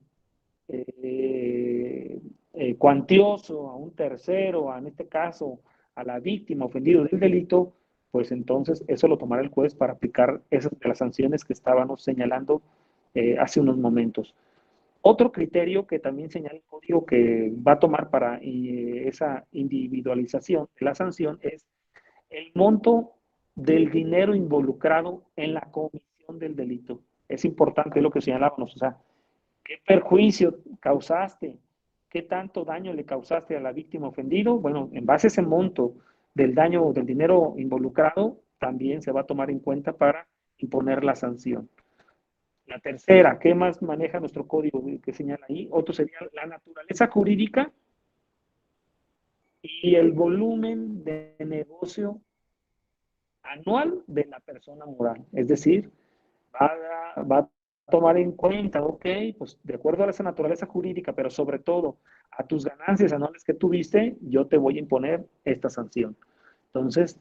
cuantioso a un tercero, en este caso a la víctima ofendida del delito, pues entonces eso lo tomará el juez para aplicar esas de las sanciones que estábamos señalando hace unos momentos. Otro criterio que también señala el código que va a tomar para esa individualización de la sanción es el monto del dinero involucrado en la comisión del delito. Es importante lo que señalábamos, o sea, ¿qué perjuicio causaste? ¿Qué tanto daño le causaste a la víctima ofendido? Bueno, en base a ese monto del daño o del dinero involucrado, también se va a tomar en cuenta para imponer la sanción. La tercera, ¿qué más maneja nuestro código que señala ahí? Otro sería la naturaleza jurídica y el volumen de negocio anual de la persona moral. Es decir, va a tomar en cuenta, ok, pues de acuerdo a esa naturaleza jurídica, pero sobre todo a tus ganancias anuales que tuviste, yo te voy a imponer esta sanción. Entonces,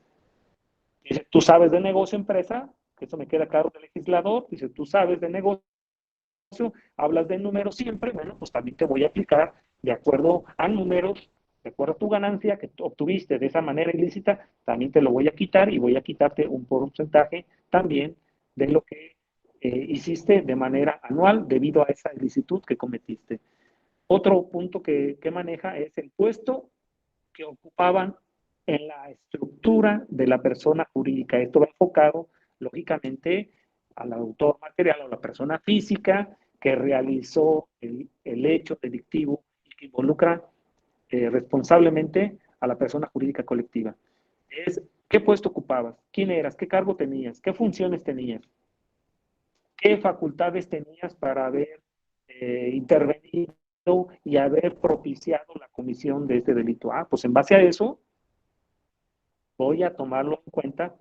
dice, tú sabes de negocio empresa, que eso me queda claro del legislador, dice, tú sabes de negocio, hablas de números siempre, bueno, pues también te voy a aplicar de acuerdo a números, de acuerdo a tu ganancia que obtuviste de esa manera ilícita, también te lo voy a quitar y voy a quitarte un porcentaje también de lo que hiciste de manera anual debido a esa ilicitud que cometiste. Otro punto que maneja es el puesto que ocupaban en la estructura de la persona jurídica. Esto va enfocado, lógicamente, al autor material o la persona física que realizó el hecho delictivo y que involucra responsablemente a la persona jurídica colectiva. Es qué puesto ocupabas, quién eras, qué cargo tenías, qué funciones tenías, qué facultades tenías para haber intervenido y haber propiciado la comisión de este delito. Ah, pues en base a eso voy a tomarlo en cuenta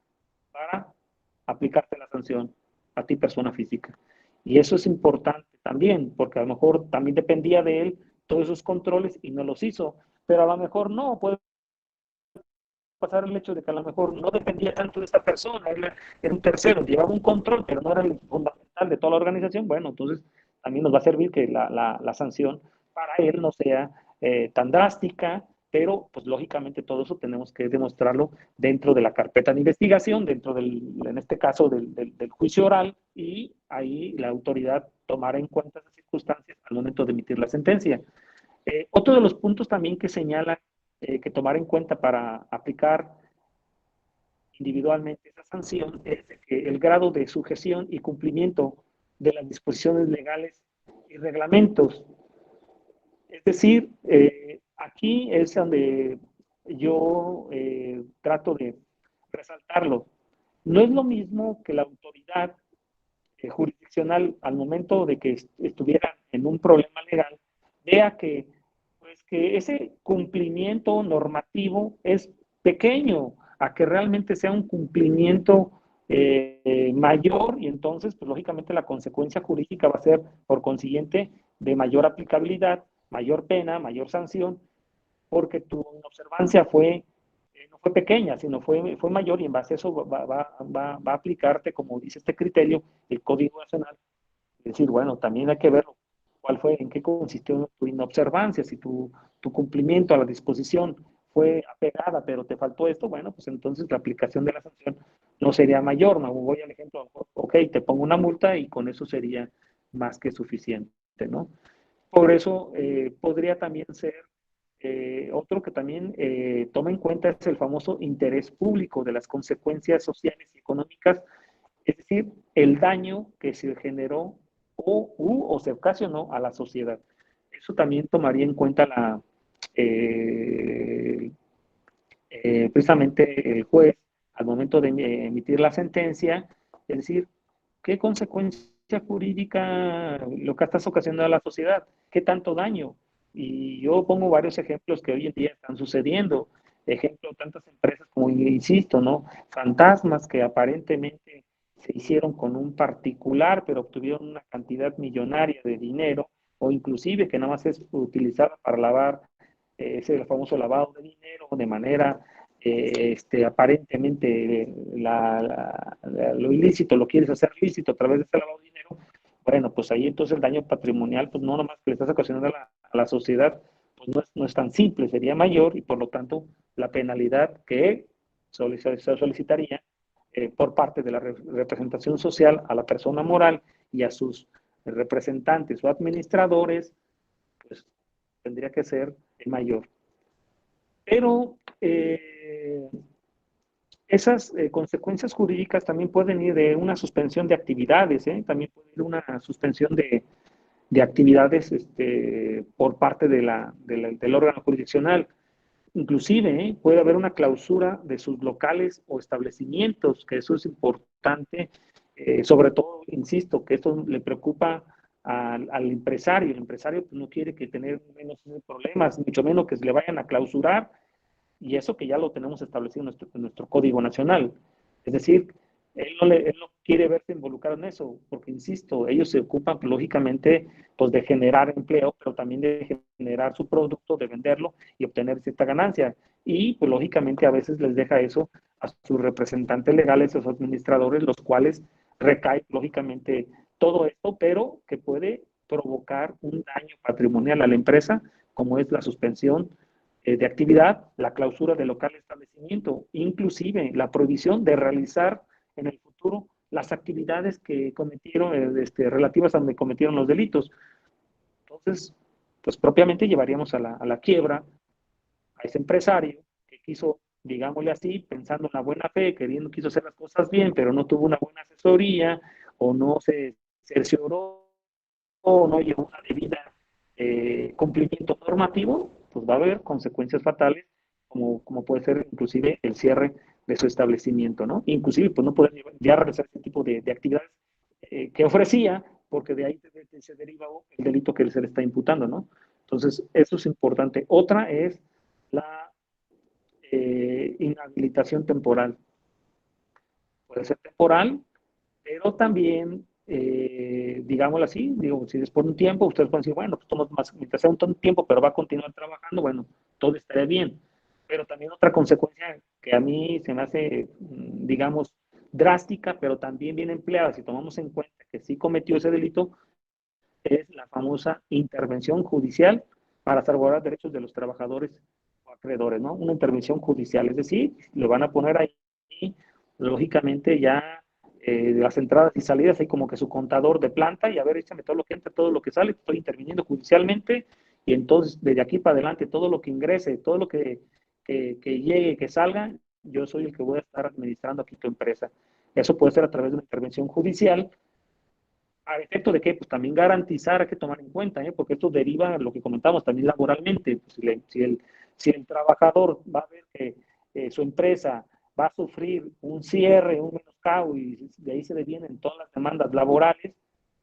para aplicarte la sanción a ti, persona física. Y eso es importante también, porque a lo mejor también dependía de él todos esos controles y no los hizo, pero a lo mejor no, puede pasar el hecho de que a lo mejor no dependía tanto de esta persona, era un tercero, llevaba un control, pero no era el fundamental de toda la organización, bueno, entonces también nos va a servir que la sanción para él no sea tan drástica, pero pues lógicamente todo eso tenemos que demostrarlo dentro de la carpeta de investigación, dentro del, en este caso del juicio oral, y ahí la autoridad tomará en cuenta esas circunstancias al momento de emitir la sentencia. Otro de los puntos también que señala que tomar en cuenta para aplicar individualmente esa sanción es que el grado de sujeción y cumplimiento de las disposiciones legales y reglamentos. Es decir, aquí es donde yo trato de resaltarlo. No es lo mismo que la autoridad jurisdiccional al momento de que estuviera en un problema legal vea que, pues, que ese cumplimiento normativo es pequeño, a que realmente sea un cumplimiento mayor y entonces, pues lógicamente la consecuencia jurídica va a ser, por consiguiente, de mayor aplicabilidad, mayor pena, mayor sanción, porque tu observancia no fue pequeña, sino fue mayor y en base a eso va a aplicarte, como dice este criterio, el Código Nacional. Es decir, bueno, también hay que ver cuál fue, en qué consistió tu inobservancia, si tu cumplimiento a la disposición fue apegada, pero te faltó esto, bueno, pues entonces la aplicación de la sanción no sería mayor, no voy al ejemplo, ok, te pongo una multa y con eso sería más que suficiente, ¿no? Por eso podría también ser otro que también toma en cuenta es el famoso interés público de las consecuencias sociales y económicas, es decir, el daño que se generó o se ocasionó a la sociedad. Eso también tomaría en cuenta eh, precisamente el juez al momento de emitir la sentencia, es decir, ¿qué consecuencia jurídica lo que estás ocasionando a la sociedad? ¿Qué tanto daño? Y yo pongo varios ejemplos que hoy en día están sucediendo. Ejemplo, tantas empresas como, insisto, ¿no? Fantasmas que aparentemente se hicieron con un particular, pero obtuvieron una cantidad millonaria de dinero, o inclusive que nada más es utilizada para lavar ese famoso lavado de dinero de manera aparentemente lo ilícito lo quieres hacer lícito a través de este lavado de dinero, bueno, pues ahí entonces el daño patrimonial, pues no nomás que le estás ocasionando a la sociedad, pues no es tan simple, sería mayor y por lo tanto la penalidad que se solicitaría por parte de la representación social a la persona moral y a sus representantes o administradores, pues tendría que ser mayor. Pero esas consecuencias jurídicas también pueden ir de una suspensión de actividades, también puede ir una suspensión de actividades por parte del órgano jurisdiccional. Inclusive puede haber una clausura de sus locales o establecimientos, que eso es importante, sobre todo, insisto, que esto le preocupa al empresario. El empresario pues, no quiere que tener menos problemas, mucho menos que se le vayan a clausurar, y eso que ya lo tenemos establecido en nuestro Código Nacional. Es decir, él no quiere verse involucrado en eso, porque, insisto, ellos se ocupan, pues, lógicamente, pues, de generar empleo, pero también de generar su producto, de venderlo y obtener cierta ganancia. Y, pues, lógicamente, a veces les deja eso a sus representantes legales, a sus administradores, los cuales recae, lógicamente, todo esto, pero que puede provocar un daño patrimonial a la empresa, como es la suspensión de actividad, la clausura del local de establecimiento, inclusive la prohibición de realizar en el futuro las actividades que cometieron, relativas a donde cometieron los delitos. Entonces, pues propiamente llevaríamos a la quiebra a ese empresario que quiso, digámosle así, pensando en la buena fe, quiso hacer las cosas bien, pero no tuvo una buena asesoría o no se cercioró o no llevó una debida cumplimiento normativo, pues va a haber consecuencias fatales, como puede ser inclusive el cierre de su establecimiento, ¿no? Inclusive, pues no puede ya realizar ese tipo de actividades que ofrecía, porque de ahí se deriva el delito que se le está imputando, ¿no? Entonces, eso es importante. Otra es la inhabilitación temporal. Puede ser temporal, pero también, digámoslo así, digo, si es por un tiempo, ustedes pueden decir, bueno, pues toma más, mientras sea un tiempo, pero va a continuar trabajando, bueno, todo estaría bien. Pero también otra consecuencia que a mí se me hace, digamos, drástica, pero también bien empleada, si tomamos en cuenta que sí cometió ese delito, es la famosa intervención judicial para salvaguardar derechos de los trabajadores o acreedores, ¿no? Una intervención judicial, es decir, lo van a poner ahí, lógicamente ya las entradas y salidas, hay como que su contador de planta y a ver, échame todo lo que entra, todo lo que sale, estoy interviniendo judicialmente y entonces desde aquí para adelante todo lo que ingrese, todo lo que llegue, que salga, yo soy el que voy a estar administrando aquí tu empresa. Eso puede ser a través de una intervención judicial, a efecto de que pues, también garantizar, hay que tomar en cuenta, porque esto deriva, lo que comentamos, también laboralmente. Pues, si el trabajador va a ver que su empresa va a sufrir un cierre, un menoscabo, y de ahí se devienen todas las demandas laborales,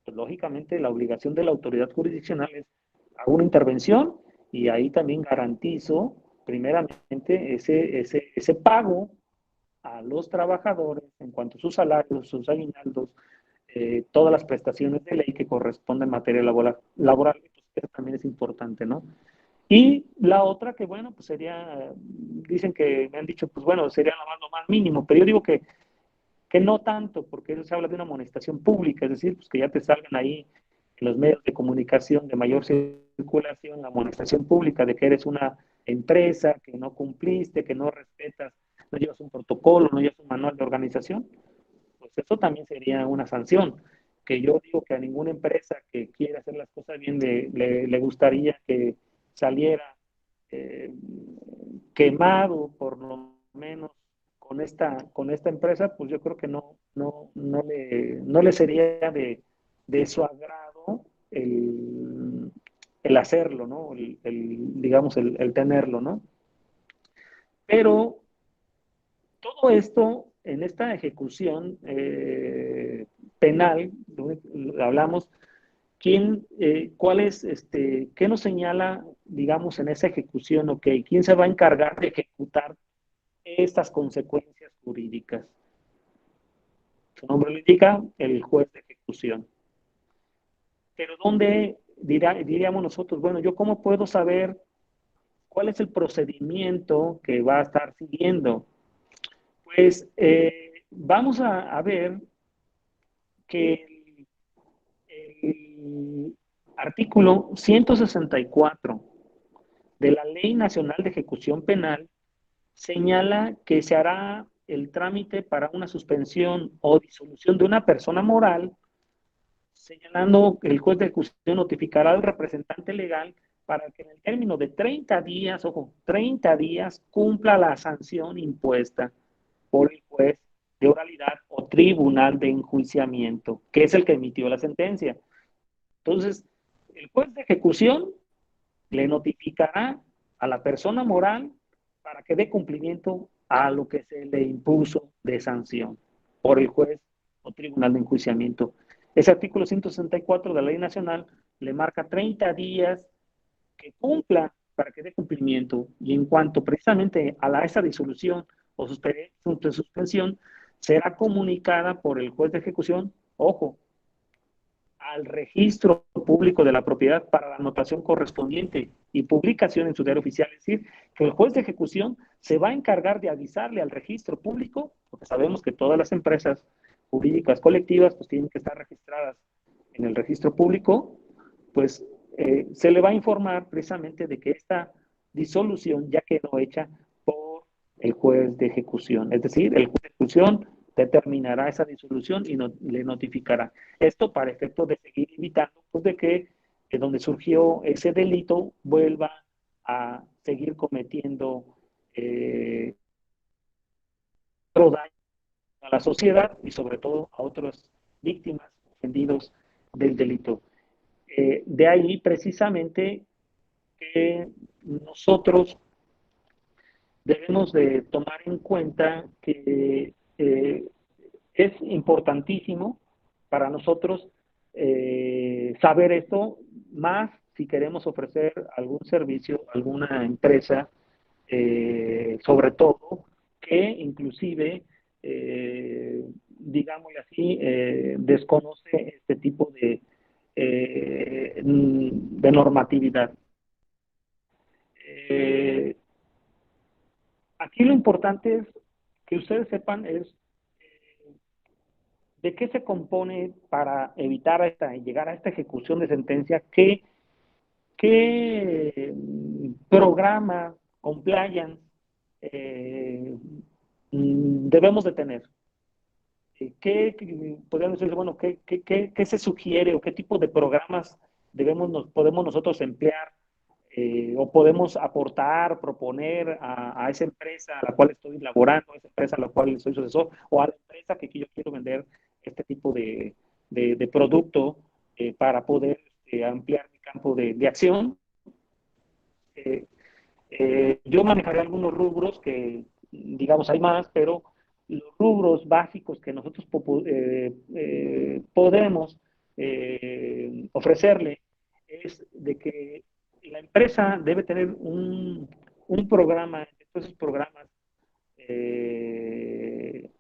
pues lógicamente la obligación de la autoridad jurisdiccional es hago una intervención y ahí también garantizo primeramente ese pago a los trabajadores en cuanto a sus salarios, sus aguinaldos, todas las prestaciones de ley que corresponden en materia laboral, pues eso también es importante, ¿no? Y la otra que, bueno, pues sería, dicen que me han dicho, pues bueno, sería lo más mínimo, pero yo digo que no tanto, porque se habla de una amonestación pública, es decir, pues que ya te salgan ahí en los medios de comunicación de mayor circulación, la amonestación pública de que eres una empresa, que no cumpliste, que no respetas, no llevas un protocolo, no llevas un manual de organización, pues eso también sería una sanción. Que yo digo que a ninguna empresa que quiera hacer las cosas bien le gustaría que saliera eh, quemado, por lo menos con esta empresa, pues yo creo que no le sería de su agrado el hacerlo, ¿no? Digamos, el tenerlo, ¿no? Pero todo esto, en esta ejecución penal, donde hablamos, ¿cuál es, qué nos señala, digamos, en esa ejecución? Ok, ¿quién se va a encargar de ejecutar estas consecuencias jurídicas? Su nombre lo indica, el juez de ejecución. Pero ¿dónde diríamos nosotros? Bueno, ¿yo cómo puedo saber cuál es el procedimiento que va a estar siguiendo? Pues vamos a ver que el artículo 164 de la Ley Nacional de Ejecución Penal señala que se hará el trámite para una suspensión o disolución de una persona moral, señalando que el juez de ejecución notificará al representante legal para que en el término de 30 días, ojo, 30 días, cumpla la sanción impuesta por el juez de oralidad o tribunal de enjuiciamiento, que es el que emitió la sentencia. Entonces, el juez de ejecución le notificará a la persona moral para que dé cumplimiento a lo que se le impuso de sanción por el juez o tribunal de enjuiciamiento. Ese artículo 164 de la Ley Nacional le marca 30 días que cumpla para que dé cumplimiento, y en cuanto precisamente a esa disolución o suspensión será comunicada por el juez de ejecución, ojo, al registro público de la propiedad para la anotación correspondiente y publicación en su diario oficial. Es decir, que el juez de ejecución se va a encargar de avisarle al registro público, porque sabemos que todas las empresas jurídicas colectivas pues tienen que estar registradas en el registro público, pues se le va a informar precisamente de que esta disolución ya quedó hecha por el juez de ejecución. Es decir, el juez de ejecución determinará esa disolución y le notificará. Esto para efecto de seguir evitando pues, de que donde surgió ese delito vuelva a seguir cometiendo otro daño a la sociedad y sobre todo a otras víctimas ofendidos del delito. De ahí precisamente que nosotros debemos de tomar en cuenta que es importantísimo para nosotros saber esto, más si queremos ofrecer algún servicio, alguna empresa, sobre todo, que inclusive, digámosle así, desconoce este tipo de normatividad. Aquí lo importante es que ustedes sepan es de qué se compone para evitar llegar a esta ejecución de sentencia, qué programa compliance debemos de tener. Podríamos decir, bueno, qué se sugiere o qué tipo de programas podemos nosotros emplear o podemos aportar, proponer a esa empresa a la cual estoy laborando, a esa empresa a la cual soy su asesor, o a la empresa que yo quiero vender este tipo de producto para poder ampliar mi campo de acción. Eh, yo manejaré algunos rubros que, digamos, hay más, pero los rubros básicos que nosotros podemos ofrecerle es de que la empresa debe tener un programa, esos programas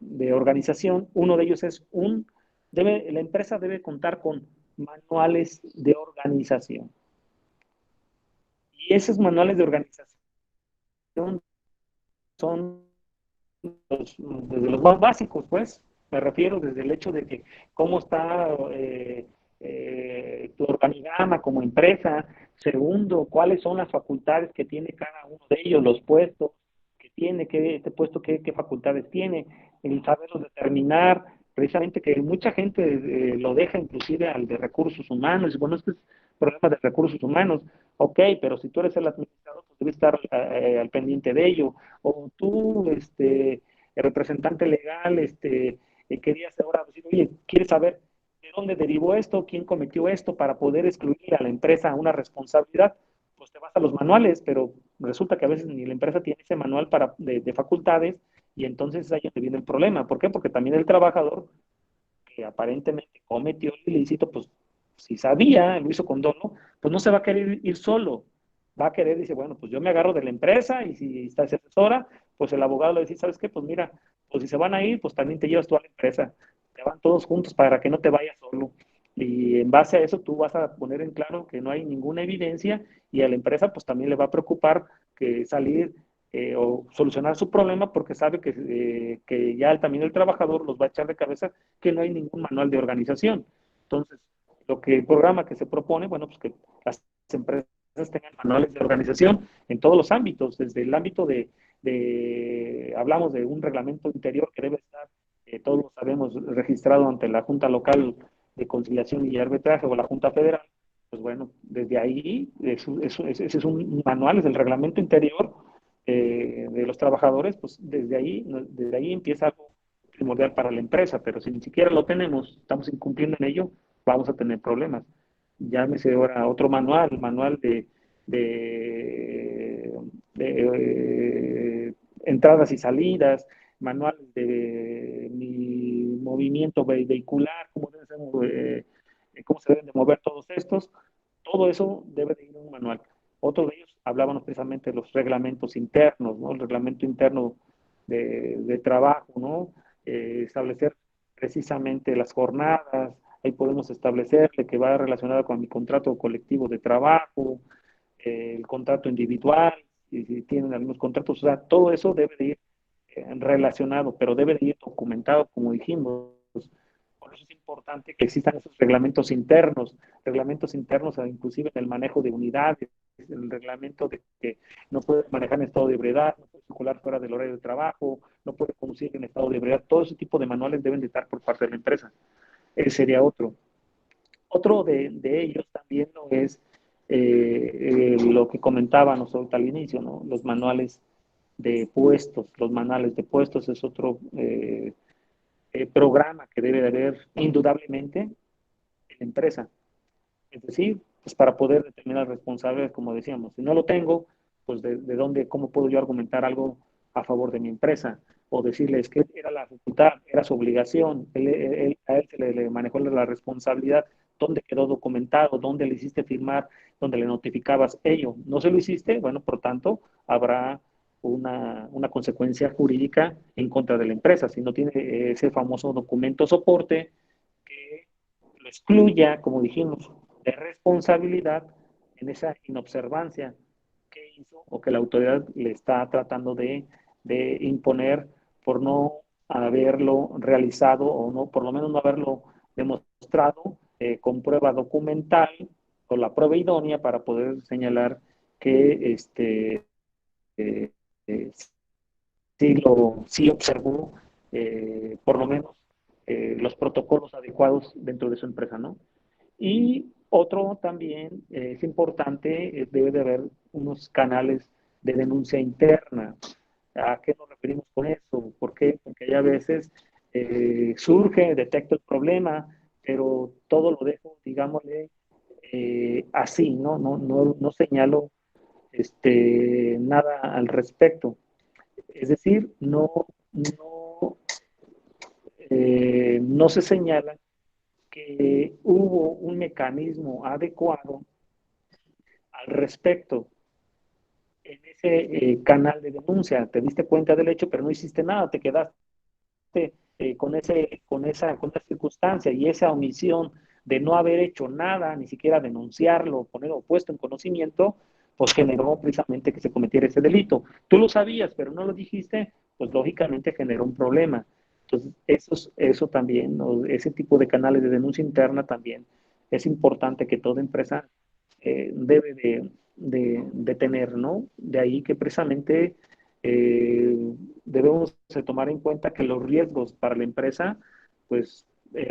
de organización. Uno de ellos es la empresa debe contar con manuales de organización. Y esos manuales de organización son desde los más básicos, pues, me refiero desde el hecho de que cómo está tu organigrama como empresa, Segundo, ¿cuáles son las facultades que tiene cada uno de ellos, los puestos que tiene, este puesto, qué facultades tiene, el saberlo determinar, precisamente que mucha gente lo deja inclusive al de recursos humanos, y bueno, este es problema de recursos humanos, ok, pero si tú eres el administrador, pues debes estar al pendiente de ello, o tú, el representante legal, querías ahora decir, oye, ¿quieres saber de dónde derivó esto, quién cometió esto para poder excluir a la empresa una responsabilidad? Pues te vas a los manuales, pero resulta que a veces ni la empresa tiene ese manual de facultades y entonces ahí es donde viene el problema. ¿Por qué? Porque también el trabajador que aparentemente cometió el ilícito, pues si sabía, lo hizo con dolo, pues no se va a querer ir solo. Va a querer, dice, bueno, pues yo me agarro de la empresa y si está asesora, pues el abogado le dice, ¿sabes qué? Pues mira, pues si se van a ir, pues también te llevas tú a la empresa. Te van todos juntos para que no te vayas solo. Y en base a eso tú vas a poner en claro que no hay ninguna evidencia y a la empresa pues también le va a preocupar que salir o solucionar su problema porque sabe que ya también el trabajador los va a echar de cabeza que no hay ningún manual de organización. Entonces, el programa que se propone, bueno, pues que las empresas tengan manuales de organización en todos los ámbitos, desde el ámbito hablamos de un reglamento interior que debe estar, todos lo sabemos, registrado ante la Junta Local de Conciliación y Arbitraje o la Junta Federal. Pues bueno, desde ahí, ese es un manual, es el reglamento interior de los trabajadores, pues desde ahí empieza algo primordial para la empresa, pero si ni siquiera lo tenemos, estamos incumpliendo en ello, vamos a tener problemas. Llámese ahora otro manual de entradas y salidas, manual de mi movimiento vehicular, cómo se deben de mover todos estos, todo eso debe de ir en un manual. Otros de ellos hablábamos precisamente de los reglamentos internos, ¿no? El reglamento interno de trabajo, ¿no? Establecer precisamente las jornadas, ahí podemos establecerle que va relacionado con mi contrato colectivo de trabajo, el contrato individual, y si tienen algunos contratos, o sea, todo eso debe de ir relacionado, pero debe de ir documentado, como dijimos. Por eso es importante que existan esos reglamentos internos inclusive en el manejo de unidades, el reglamento de que no puede manejar en estado de ebriedad, no puede circular fuera del horario de trabajo, no puede conducir en estado de ebriedad. Todo ese tipo de manuales deben de estar por parte de la empresa. Ese sería otro. Otro de ellos también ¿no? es lo que comentábamos ahorita al inicio, ¿no? Los manuales de puestos. Los manuales de puestos es otro programa que debe de haber indudablemente en la empresa. Es decir, pues para poder determinar responsables, como decíamos, si no lo tengo, pues de dónde, cómo puedo yo argumentar algo a favor de mi empresa o decirles que era la facultad, era su obligación, a él se le manejó la responsabilidad, dónde quedó documentado, dónde le hiciste firmar, dónde le notificabas ello. No se lo hiciste, bueno, por tanto, habrá una consecuencia jurídica en contra de la empresa. Si no tiene ese famoso documento soporte que lo excluya, como dijimos, de responsabilidad en esa inobservancia que hizo o que la autoridad le está tratando de imponer por no haberlo realizado o no, por lo menos no haberlo demostrado con prueba documental o la prueba idónea para poder señalar que eh, eh, sí observó por lo menos los protocolos adecuados dentro de su empresa, ¿no? Y otro también es importante, debe de haber unos canales de denuncia interna. ¿A qué nos referimos con eso? ¿Por qué? Porque hay a veces surge, detecto el problema, pero todo lo dejo, digámosle, así, ¿no? No señalo nada al respecto. Es decir, no se señala que hubo un mecanismo adecuado al respecto en ese canal de denuncia. Te diste cuenta del hecho, pero no hiciste nada, te quedaste con esa circunstancia y esa omisión de no haber hecho nada, ni siquiera denunciarlo, ponerlo puesto en conocimiento, pues generó precisamente que se cometiera ese delito. Tú lo sabías, pero no lo dijiste, pues lógicamente generó un problema. Entonces, eso también, ¿no? Ese tipo de canales de denuncia interna también es importante que toda empresa debe de tener, ¿no? De ahí que precisamente debemos de tomar en cuenta que los riesgos para la empresa, pues,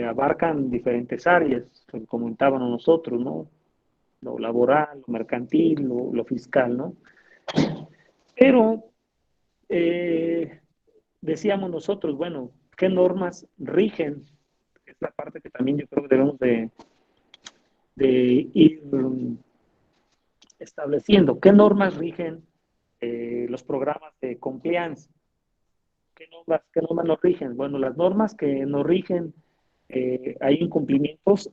abarcan diferentes áreas, como comentábamos nosotros, ¿no? Lo laboral, lo mercantil, lo fiscal, ¿no? Pero eh, decíamos nosotros, bueno, ¿qué normas rigen? Es la parte que también yo creo que debemos de ir estableciendo. ¿Qué normas rigen los programas de compliance? Qué normas nos rigen? Bueno, las normas que nos rigen, hay incumplimientos,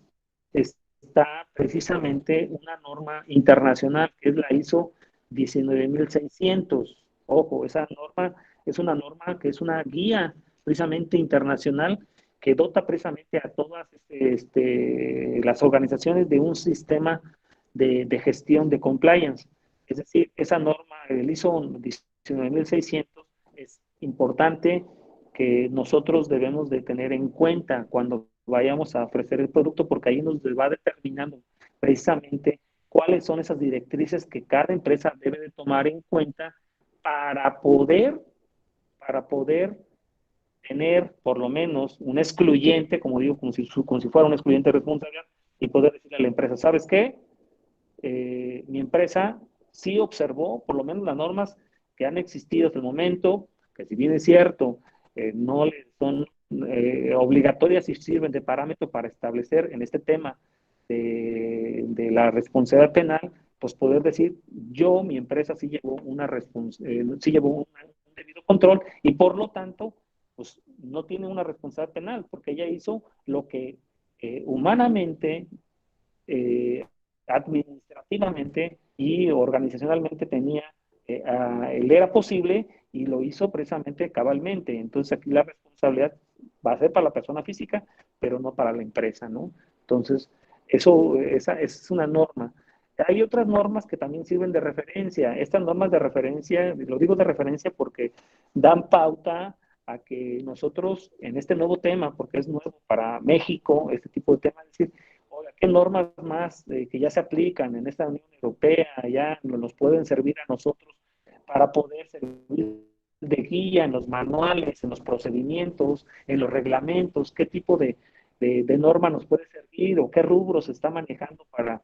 está precisamente una norma internacional, que es la ISO 19600. Ojo, esa norma es una norma que es una guía precisamente internacional que dota precisamente a todas las organizaciones de un sistema de gestión de compliance. Es decir, esa norma, el ISO 19600, es importante que nosotros debemos de tener en cuenta cuando vayamos a ofrecer el producto, porque ahí nos va determinando precisamente cuáles son esas directrices que cada empresa debe de tomar en cuenta para poder, para poder tener por lo menos un excluyente, como digo, como si fuera un excluyente de responsabilidad, y poder decirle a la empresa, ¿sabes qué? Mi empresa sí observó por lo menos las normas que han existido hasta el momento, que si bien es cierto, no son obligatorias y sirven de parámetro para establecer en este tema de la responsabilidad penal, pues poder decir, yo, mi empresa sí llevó sí llevó un debido control y por lo tanto, pues no tiene una responsabilidad penal porque ella hizo lo que humanamente eh, administrativamente y organizacionalmente le era posible y lo hizo precisamente cabalmente. Entonces aquí la responsabilidad va a ser para la persona física, pero no para la empresa, ¿no? Entonces, esa es una norma. Hay otras normas que también sirven de referencia. Estas normas de referencia, lo digo de referencia porque dan pauta a que nosotros en este nuevo tema, porque es nuevo para México, este tipo de temas, es decir, oiga, ¿qué normas más que ya se aplican en esta Unión Europea ya nos pueden servir a nosotros para poder servir de guía en los manuales, en los procedimientos, en los reglamentos? ¿Qué tipo de norma nos puede servir o qué rubros se está manejando para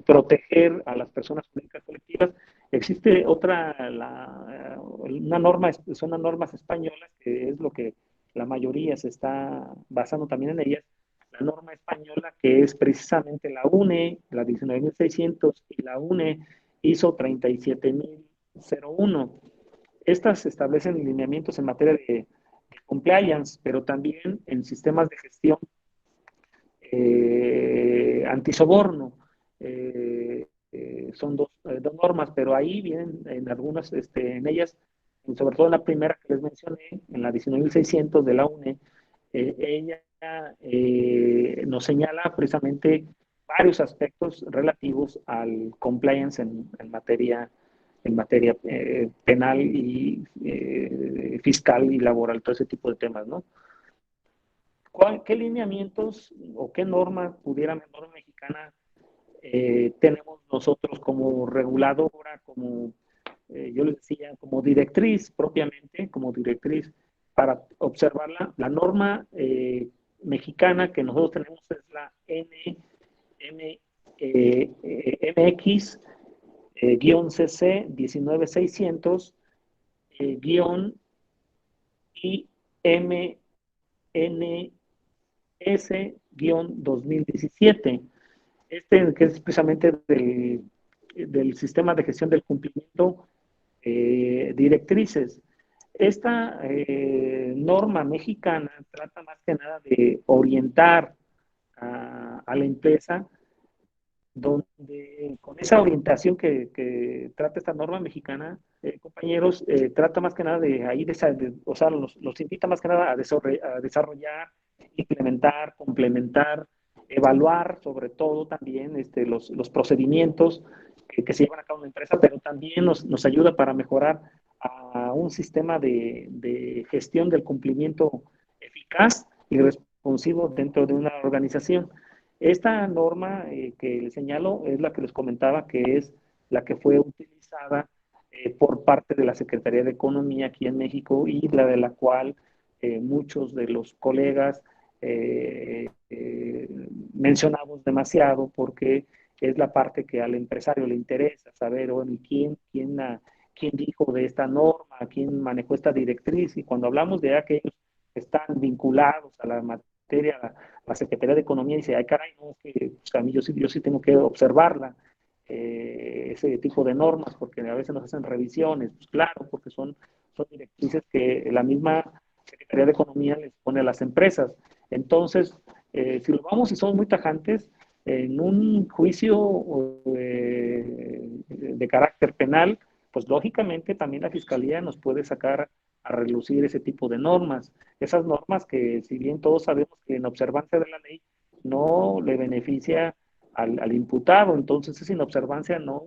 proteger a las personas jurídicas colectivas? Existe una norma, son las normas españolas, que es lo que la mayoría se está basando también en ellas, la norma española, que es precisamente la UNE, la 19.600, y la UNE ISO 37001. Estas establecen lineamientos en materia de compliance, pero también en sistemas de gestión antisoborno. Son dos normas, pero ahí vienen en algunas, en ellas, sobre todo en la primera que les mencioné, en la 19.600 de la UNE, ella nos señala precisamente varios aspectos relativos al compliance en materia penal y fiscal y laboral, todo ese tipo de temas, ¿no? ¿Qué lineamientos o qué norma norma mexicana tenemos nosotros como reguladora, como yo les decía, como directriz propiamente, como directriz para observarla? La norma mexicana que nosotros tenemos es la MX CC 19600 IMNS 2017. Que es precisamente del sistema de gestión del cumplimiento, directrices. Esta norma mexicana trata más que nada de orientar a la empresa, donde con esa orientación que trata esta norma mexicana, compañeros, trata más que nada de ahí, o sea, los invita más que nada a desarrollar, implementar, complementar, evaluar sobre todo también los procedimientos que se llevan a cabo en la empresa, pero también nos ayuda para mejorar a un sistema de gestión del cumplimiento eficaz y responsivo dentro de una organización. Esta norma que les señalo es la que les comentaba, que es la que fue utilizada por parte de la Secretaría de Economía aquí en México y la de la cual muchos de los colegas mencionamos demasiado porque es la parte que al empresario le interesa saber, bueno, quién dijo de esta norma, quién manejó esta directriz. Y cuando hablamos de aquellos que están vinculados a la materia, la Secretaría de Economía dice, ay caray, no, que pues, a mí yo sí tengo que observarla, ese tipo de normas, porque a veces nos hacen revisiones, pues claro, porque son directrices que la misma Secretaría de Economía les pone a las empresas. Entonces, si lo vamos y somos muy tajantes, en un juicio de carácter penal, pues lógicamente también la Fiscalía nos puede sacar a relucir ese tipo de normas. Esas normas que, si bien todos sabemos que en observancia de la ley no le beneficia al imputado, entonces esa inobservancia no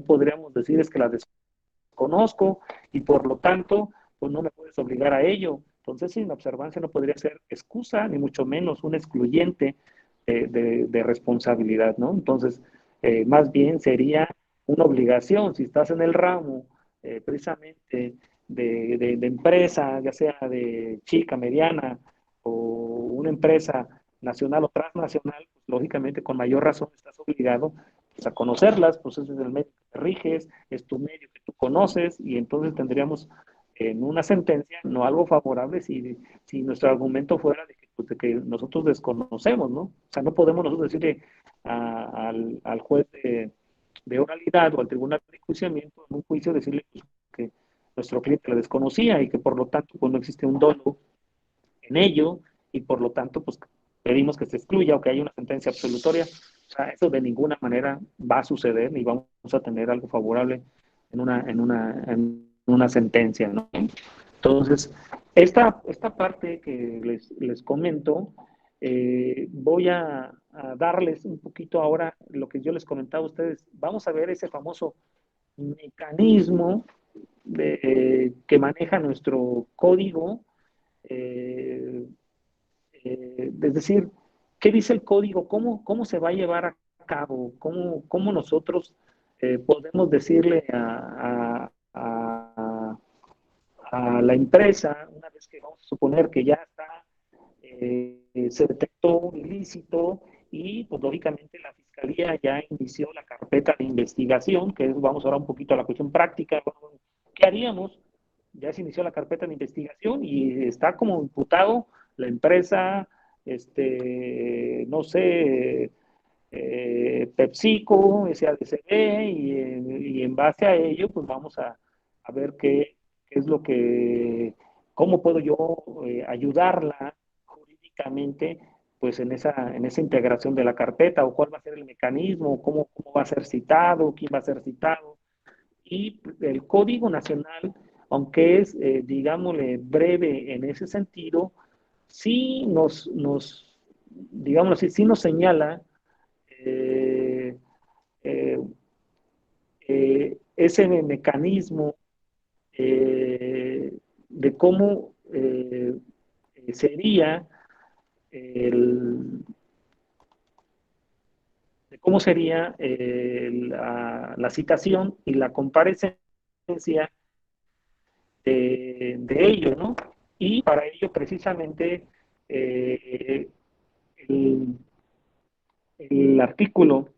podríamos decir es que la desconozco y por lo tanto, pues no me puedes obligar a ello. Entonces, esa inobservancia no podría ser excusa, ni mucho menos un excluyente de responsabilidad, ¿no? Entonces, más bien sería una obligación, si estás en el ramo precisamente de empresa, ya sea de chica, mediana o una empresa nacional o transnacional, pues, lógicamente con mayor razón estás obligado pues, a conocerlas, pues ese es el medio que te riges, es tu medio que tú conoces y entonces tendríamos en una sentencia no algo favorable si nuestro argumento fuera pues, de que nosotros desconocemos, ¿no? O sea, no podemos nosotros decirle al juez de oralidad o al tribunal de enjuiciamiento en un juicio decirle pues, que nuestro cliente lo desconocía y que por lo tanto pues, no existe un dolo en ello y por lo tanto pues pedimos que se excluya o que haya una sentencia absolutoria. O sea, eso de ninguna manera va a suceder ni vamos a tener algo favorable en una sentencia, ¿no? Entonces, esta parte que les comento, voy a darles un poquito ahora lo que yo les comentaba a ustedes. Vamos a ver ese famoso mecanismo que maneja nuestro código eh, es decir, ¿qué dice el código? ¿Cómo se va a llevar a cabo? ¿Cómo nosotros podemos decirle a la empresa, una vez que vamos a suponer que ya está, se detectó un ilícito y pues lógicamente la Fiscalía ya inició la carpeta de investigación, que es, vamos ahora un poquito a la cuestión práctica, ¿qué haríamos? Ya se inició la carpeta de investigación y está como imputado la empresa, no sé, PepsiCo, SADCB, y en base a ello, pues vamos a ver qué es lo que, cómo puedo yo ayudarla jurídicamente, pues en esa integración de la carpeta, o cuál va a ser el mecanismo, cómo va a ser citado, quién va a ser citado. Y el Código Nacional, aunque es, digámosle, breve en ese sentido, sí digámoslo así, sí nos señala eh, eh, ese mecanismo de cómo sería el, de cómo sería la citación y la comparecencia de ello, ¿no? Y para ello precisamente eh, el, el artículo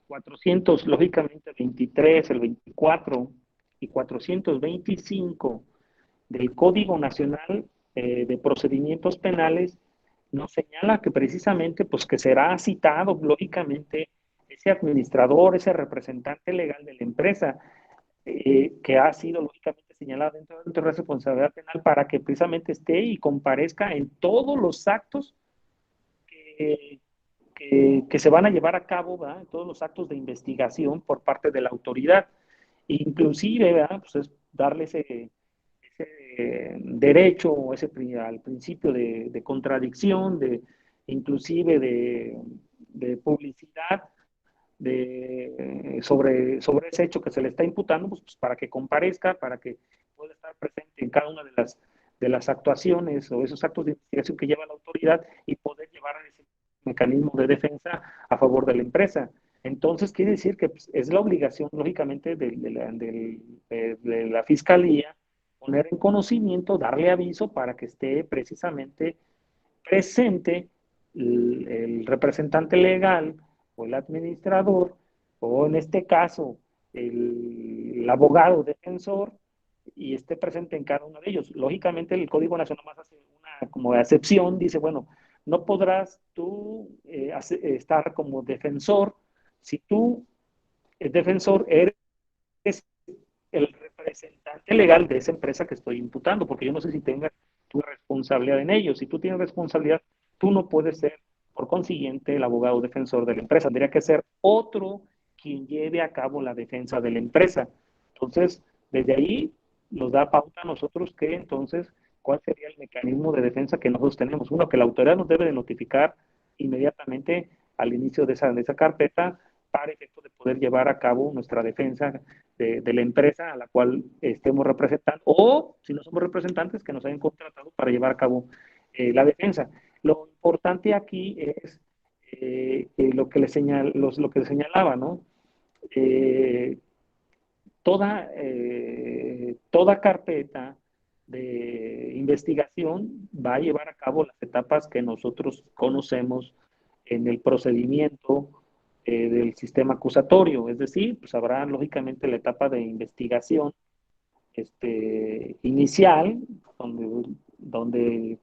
400, lógicamente 23, el 24 y 425 del Código Nacional de Procedimientos Penales nos señala que precisamente pues que será citado lógicamente ese administrador, ese representante legal de la empresa que ha sido lógicamente señalado dentro de la responsabilidad penal para que precisamente esté y comparezca en todos los actos que, que se van a llevar a cabo, ¿verdad? Todos los actos de investigación por parte de la autoridad. Inclusive, ¿verdad? Pues es darle ese derecho o ese al principio de contradicción, inclusive de publicidad sobre ese hecho que se le está imputando, pues, para que comparezca, para que pueda estar presente en cada una de las actuaciones o esos actos de investigación que lleva la autoridad y poder llevar ese mecanismo de defensa a favor de la empresa. Entonces, quiere decir que pues, es la obligación, lógicamente, de la fiscalía poner en conocimiento, darle aviso para que esté precisamente presente el representante legal o el administrador, o en este caso el abogado defensor, y esté presente en cada uno de ellos. Lógicamente el Código Nacional más hace una como excepción, dice, bueno, no podrás tú estar como defensor si tú, el defensor, eres el representante legal de esa empresa que estoy imputando, porque yo no sé si tengas tu responsabilidad en ello. Si tú tienes responsabilidad, tú no puedes ser, por consiguiente, el abogado defensor de la empresa. Tendría que ser otro quien lleve a cabo la defensa de la empresa. Entonces, desde ahí nos da pauta a nosotros que entonces, ¿cuál sería el mecanismo de defensa que nosotros tenemos? Uno, que la autoridad nos debe de notificar inmediatamente al inicio de esa carpeta para efecto de poder llevar a cabo nuestra defensa de la empresa a la cual estemos representando, o si no somos representantes, que nos hayan contratado para llevar a cabo la defensa. Lo importante aquí es lo que le señalaba, ¿no? Eh, toda carpeta de investigación va a llevar a cabo las etapas que nosotros conocemos en el procedimiento del sistema acusatorio, es decir, pues habrá lógicamente la etapa de investigación inicial, donde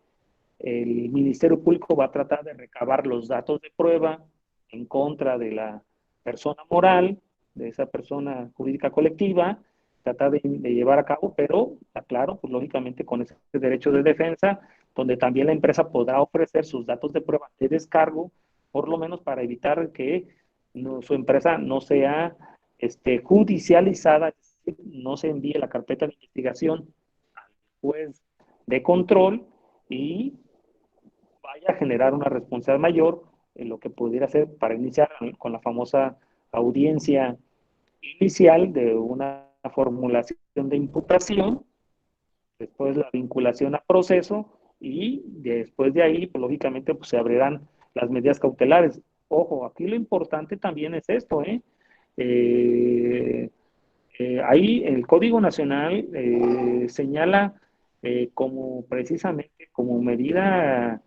el Ministerio Público va a tratar de recabar los datos de prueba en contra de la persona moral, de esa persona jurídica colectiva, tratar de llevar a cabo, pero, aclaro, pues lógicamente con ese derecho de defensa, donde también la empresa podrá ofrecer sus datos de prueba de descargo, por lo menos para evitar que su empresa no sea judicializada, no se envíe la carpeta de investigación al juez de control y vaya a generar una responsabilidad mayor en lo que pudiera ser para iniciar con la famosa audiencia inicial de una formulación de imputación, después la vinculación a proceso y después de ahí, pues, lógicamente, pues, se abrirán las medidas cautelares. Ojo, aquí lo importante también es esto, ¿eh? Eh, ahí el Código Nacional señala como precisamente como medida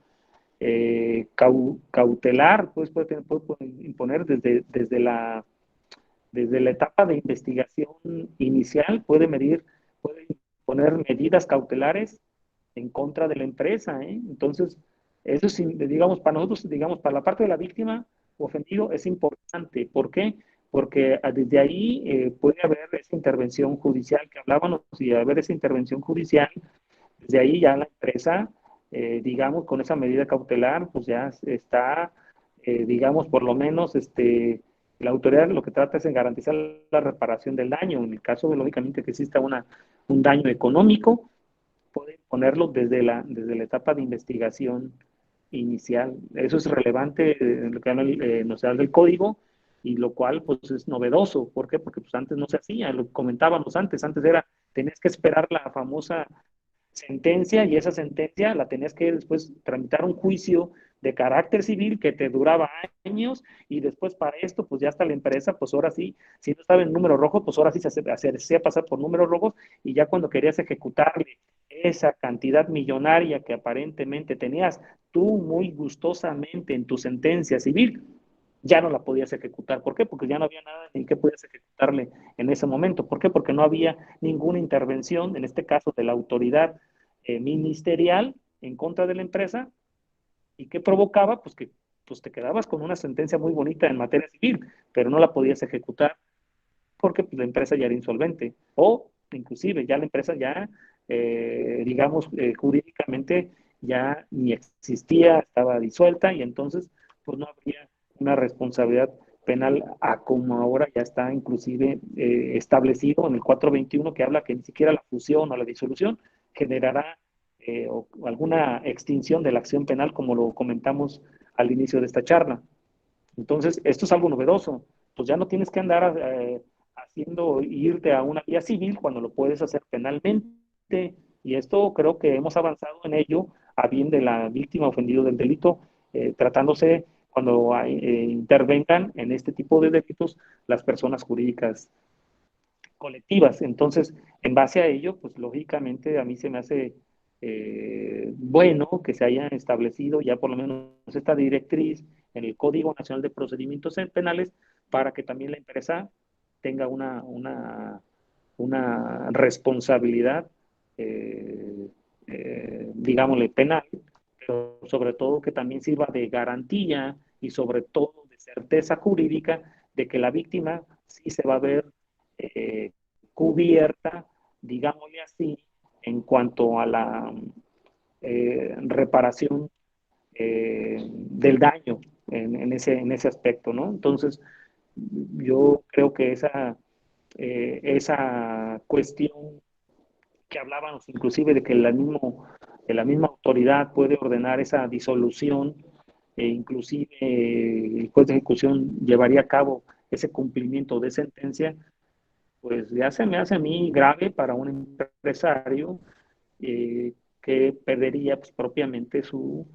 cautelar, pues puede imponer desde la etapa de investigación inicial, puede imponer medidas cautelares en contra de la empresa, ¿eh? Entonces, eso es, digamos, para nosotros, digamos, para la parte de la víctima ofendido es importante. ¿Por qué? Porque desde ahí puede haber esa intervención judicial que hablábamos, y haber esa intervención judicial, desde ahí ya la empresa, digamos, con esa medida cautelar, pues ya está, digamos, por lo menos, la autoridad lo que trata es en garantizar la reparación del daño. En el caso de, lógicamente, que exista un daño económico, puede ponerlo desde la etapa de investigación inicial. Eso es relevante en lo que nos da del código, y lo cual pues es novedoso. ¿Por qué? Porque pues antes no se hacía, lo comentábamos antes era, tenías que esperar la famosa sentencia, y esa sentencia la tenías que después tramitar un juicio de carácter civil que te duraba años, y después para esto pues ya está la empresa, pues ahora sí, si no estaba en número rojo, pues ahora sí se hacía pasar por números rojos, y ya cuando querías ejecutarle esa cantidad millonaria que aparentemente tenías tú muy gustosamente en tu sentencia civil, ya no la podías ejecutar. ¿Por qué? Porque ya no había nada en qué podías ejecutarle en ese momento. ¿Por qué? Porque no había ninguna intervención, en este caso de la autoridad ministerial, en contra de la empresa, y que provocaba pues que pues te quedabas con una sentencia muy bonita en materia civil, pero no la podías ejecutar porque pues, la empresa ya era insolvente, o inclusive ya la empresa ya, digamos, jurídicamente ya ni existía, estaba disuelta, y entonces pues no habría una responsabilidad penal a como ahora ya está inclusive establecido en el 421, que habla que ni siquiera la fusión o la disolución generará alguna extinción de la acción penal, como lo comentamos al inicio de esta charla. Entonces, esto es algo novedoso. Pues ya no tienes que andar haciendo irte a una vía civil cuando lo puedes hacer penalmente. Y esto creo que hemos avanzado en ello a bien de la víctima ofendido del delito, tratándose intervengan en este tipo de delitos las personas jurídicas colectivas. Entonces, en base a ello, pues lógicamente a mí se me hace bueno que se haya establecido ya por lo menos esta directriz en el Código Nacional de Procedimientos Penales para que también la empresa tenga una responsabilidad, digámosle, penal, pero sobre todo que también sirva de garantía y sobre todo de certeza jurídica de que la víctima sí se va a ver eh, cubierta, digámosle así, en cuanto a la reparación del daño en ese aspecto, ¿no? Entonces, yo creo que esa cuestión que hablábamos inclusive de que la misma autoridad puede ordenar esa disolución e inclusive el juez de ejecución llevaría a cabo ese cumplimiento de sentencia, pues ya se me hace a mí grave para un empresario que perdería pues, propiamente su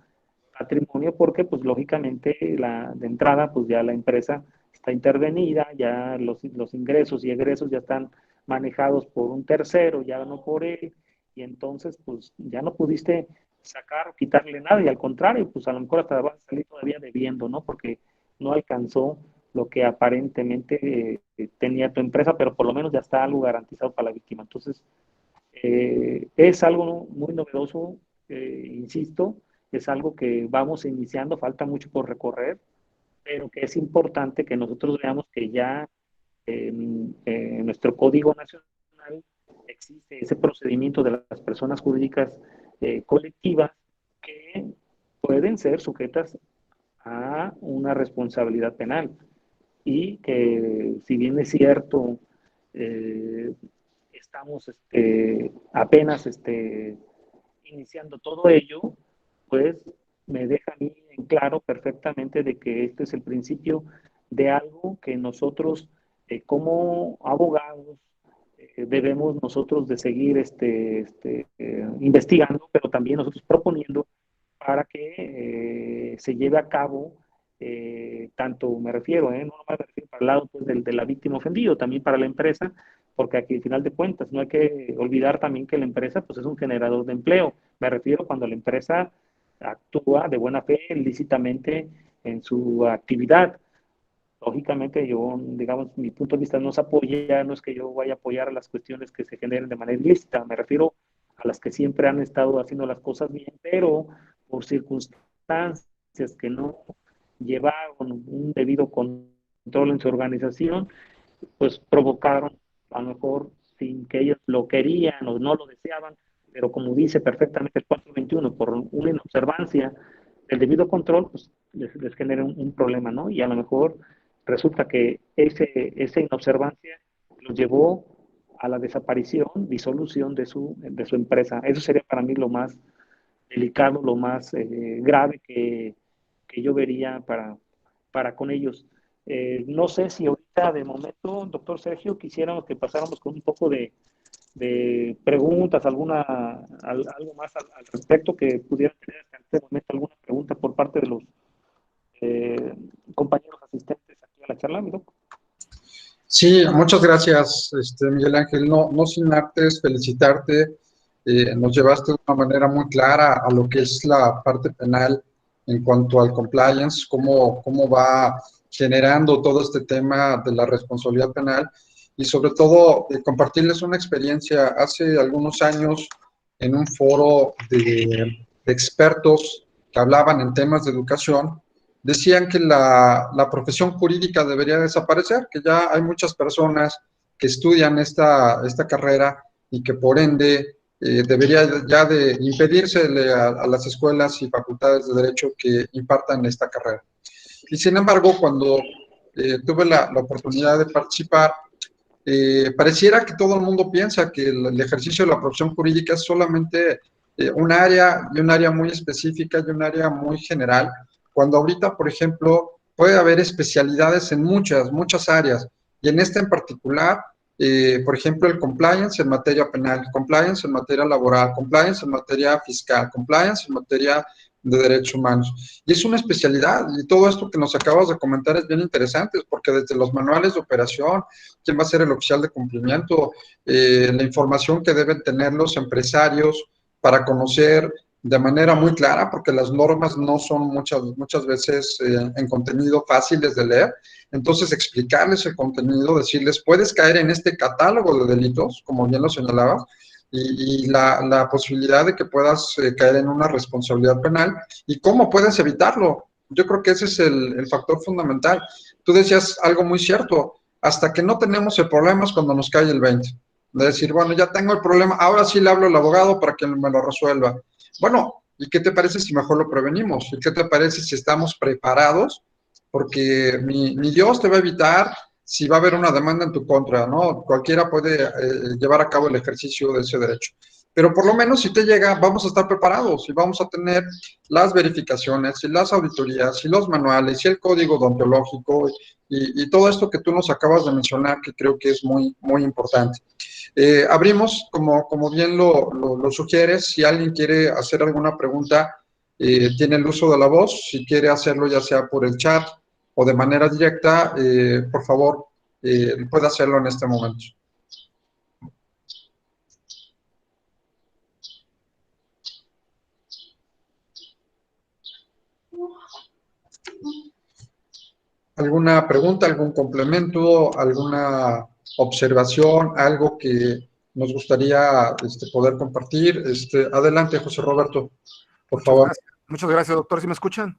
patrimonio porque pues lógicamente de entrada pues ya la empresa está intervenida, ya los ingresos y egresos ya están manejados por un tercero, ya no por él, y entonces pues ya no pudiste sacar o quitarle nada, y al contrario, pues a lo mejor hasta vas a salir todavía debiendo, ¿no? Porque no alcanzó lo que aparentemente tenía tu empresa, pero por lo menos ya está algo garantizado para la víctima. Entonces, es algo muy novedoso, insisto, es algo que vamos iniciando, falta mucho por recorrer, pero que es importante que nosotros veamos que ya en nuestro Código Nacional existe ese procedimiento de las personas jurídicas colectivas que pueden ser sujetas a una responsabilidad penal y que si bien es cierto, eh, estamos apenas iniciando todo ello, pues me deja a mí en claro perfectamente de que este es el principio de algo que nosotros como abogados debemos nosotros de seguir investigando, pero también nosotros proponiendo para que se lleve a cabo, tanto me refiero, no nomás me refiero para el lado pues, de la víctima ofendido, también para la empresa, porque aquí al final de cuentas no hay que olvidar también que la empresa pues, es un generador de empleo. Me refiero cuando la empresa actúa de buena fe, lícitamente en su actividad. Lógicamente, yo, digamos, mi punto de vista no es apoyar, no es que yo vaya a apoyar a las cuestiones que se generen de manera ilícita, me refiero a las que siempre han estado haciendo las cosas bien, pero por circunstancias que no llevaron un debido control en su organización, pues provocaron, a lo mejor sin que ellos lo querían o no lo deseaban, pero como dice perfectamente el 421, por una inobservancia del debido control, pues les genera un problema, ¿no? Y a lo mejor resulta que esa inobservancia los llevó a la desaparición, disolución de su empresa. Eso sería para mí lo más delicado, lo más grave que yo vería para con ellos. No sé si ahorita de momento, doctor Sergio, quisiéramos que pasáramos con un poco de preguntas, algo más al respecto que pudieran tener en este momento alguna pregunta por parte de los compañeros asistentes aquí a la charla, mi doc. Sí, muchas gracias, Miguel Ángel. No, no sin antes felicitarte. Nos llevaste de una manera muy clara a lo que es la parte penal en cuanto al compliance, cómo va generando todo este tema de la responsabilidad penal y sobre todo compartirles una experiencia. Hace algunos años en un foro de expertos que hablaban en temas de educación, decían que la profesión jurídica debería desaparecer, que ya hay muchas personas que estudian esta carrera y que por ende debería ya de impedirse a las escuelas y facultades de derecho que impartan esta carrera. Y sin embargo, cuando tuve la oportunidad de participar, pareciera que todo el mundo piensa que el ejercicio de la profesión jurídica es solamente un área y un área muy específica y un área muy general, cuando ahorita, por ejemplo, puede haber especialidades en muchas áreas, y en esta en particular, por ejemplo, el compliance en materia penal, compliance en materia laboral, compliance en materia fiscal, compliance en materia de Derechos Humanos. Y es una especialidad, y todo esto que nos acabas de comentar es bien interesante, porque desde los manuales de operación, quién va a ser el oficial de cumplimiento, la información que deben tener los empresarios para conocer de manera muy clara, porque las normas no son muchas veces en contenido fáciles de leer. Entonces, explicarles el contenido, decirles, puedes caer en este catálogo de delitos, como bien lo señalabas, y la posibilidad de que puedas caer en una responsabilidad penal y cómo puedes evitarlo. Yo creo que ese es el factor fundamental. Tú decías algo muy cierto, hasta que no tenemos el problema es cuando nos cae el 20. De decir, bueno, ya tengo el problema, ahora sí le hablo al abogado para que me lo resuelva. Bueno, ¿y qué te parece si mejor lo prevenimos? ¿Y qué te parece si estamos preparados? Porque ni Dios te va a evitar si va a haber una demanda en tu contra, ¿no? Cualquiera puede llevar a cabo el ejercicio de ese derecho. Pero por lo menos si te llega, vamos a estar preparados y vamos a tener las verificaciones y las auditorías y los manuales y el código deontológico y todo esto que tú nos acabas de mencionar, que creo que es muy, muy importante. Abrimos, como bien lo sugieres, si alguien quiere hacer alguna pregunta, tiene el uso de la voz, si quiere hacerlo ya sea por el chat o de manera directa, por favor, puede hacerlo en este momento. ¿Alguna pregunta, algún complemento, alguna observación, algo que nos gustaría poder compartir? Adelante, José Roberto, por favor. Muchas gracias, doctor. ¿Sí me escuchan?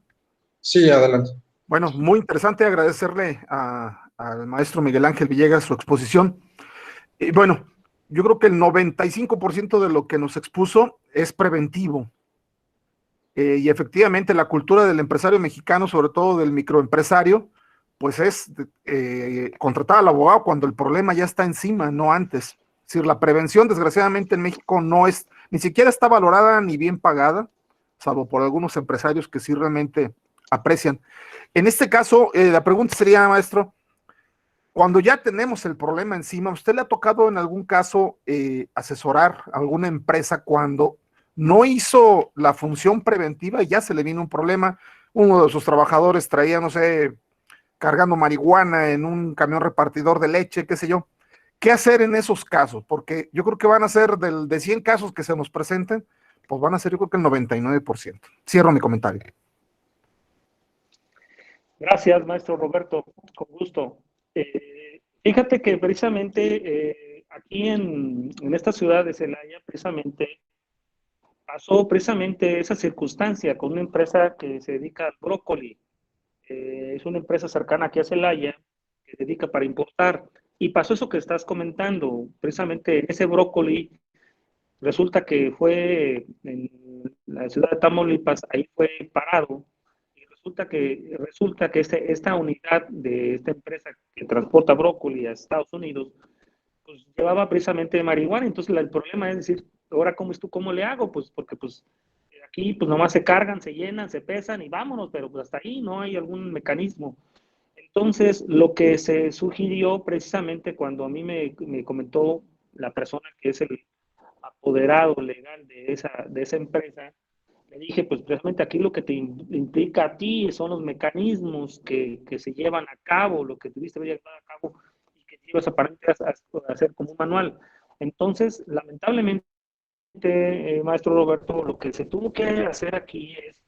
Sí, adelante. Bueno, muy interesante agradecerle al maestro Miguel Ángel Villegas su exposición. Y bueno, yo creo que el 95% de lo que nos expuso es preventivo. Y efectivamente la cultura del empresario mexicano, sobre todo del microempresario, pues es contratar al abogado cuando el problema ya está encima, no antes. Es decir, la prevención, desgraciadamente, en México no es, ni siquiera está valorada ni bien pagada, salvo por algunos empresarios que sí realmente aprecian. En este caso, la pregunta sería, maestro, cuando ya tenemos el problema encima, ¿usted le ha tocado en algún caso asesorar a alguna empresa cuando no hizo la función preventiva y ya se le vino un problema? Uno de sus trabajadores traía, no sé, cargando marihuana en un camión repartidor de leche, qué sé yo. ¿Qué hacer en esos casos? Porque yo creo que van a ser de 100 casos que se nos presenten, pues van a ser yo creo que el 99%. Cierro mi comentario. Gracias, maestro Roberto, con gusto. Fíjate que precisamente aquí en esta ciudad de Celaya, precisamente, pasó precisamente esa circunstancia con una empresa que se dedica al brócoli. Es una empresa cercana aquí a Celaya que se dedica para importar. Y pasó eso que estás comentando, precisamente ese brócoli, resulta que fue en la ciudad de Tamaulipas, ahí fue parado resulta que esta unidad de esta empresa que transporta brócoli a Estados Unidos, pues llevaba precisamente marihuana. Entonces el problema es decir, ahora cómo le hago, pues porque pues aquí pues nomás se cargan, se llenan, se pesan y vámonos, pero pues hasta ahí no hay algún mecanismo. Entonces lo que se sugirió precisamente cuando a mí me comentó la persona que es el apoderado legal de esa empresa, le dije, pues precisamente aquí lo que te implica a ti son los mecanismos que se llevan a cabo, lo que tuviste que llevar a cabo y que llevas aparentemente a hacer como un manual. Entonces, lamentablemente, maestro Roberto, lo que se tuvo que hacer aquí es,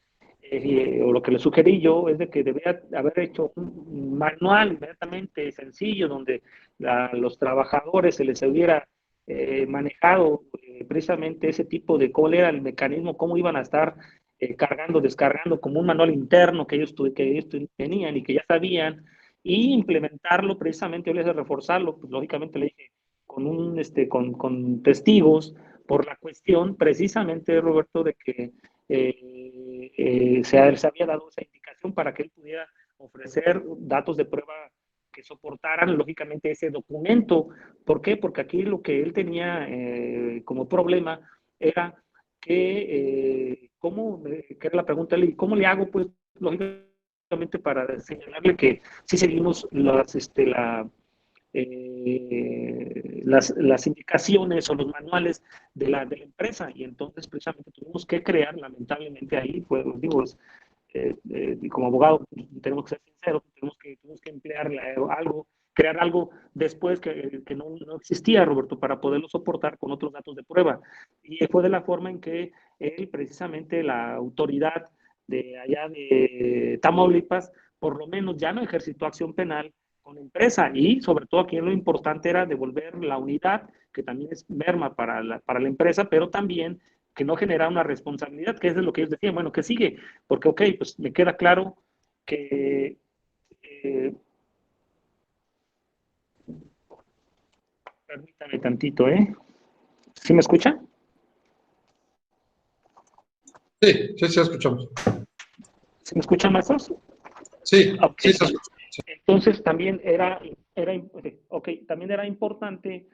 o lo que le sugerí yo, es de que debería haber hecho un manual inmediatamente sencillo donde los trabajadores se les hubiera manejado precisamente ese tipo de cuál era el mecanismo, cómo iban a estar cargando, descargando, como un manual interno que ellos tenían y que ya sabían, y implementarlo precisamente, yo les reforzarlo, pues lógicamente le dije, con testigos, por la cuestión precisamente, Roberto, de que se había dado esa indicación para que él pudiera ofrecer datos de prueba que soportaran lógicamente ese documento. ¿Por qué? Porque aquí lo que él tenía como problema era que era la pregunta, ¿cómo le hago? Pues lógicamente para señalarle que sí seguimos las indicaciones o los manuales de la empresa. Y entonces precisamente tuvimos que crear, lamentablemente ahí, pues digo, como abogado tenemos que ser sinceros, tuvimos que emplear algo, crear algo después que no existía, Roberto, para poderlo soportar con otros datos de prueba. Y fue de la forma en que él, precisamente la autoridad de allá de Tamaulipas, por lo menos ya no ejercitó acción penal con la empresa, y sobre todo aquí lo importante era devolver la unidad, que también es merma para la empresa, pero también que no genera una responsabilidad, que es de lo que ellos decían, bueno, ¿qué sigue? Porque, ok, pues me queda claro que permítame tantito, ¿eh? ¿Sí me escucha? Sí, sí, sí, escuchamos. ¿Sí me escuchan, maestros? Sí, Ok. sí, se escucha. Sí. Entonces también también era importante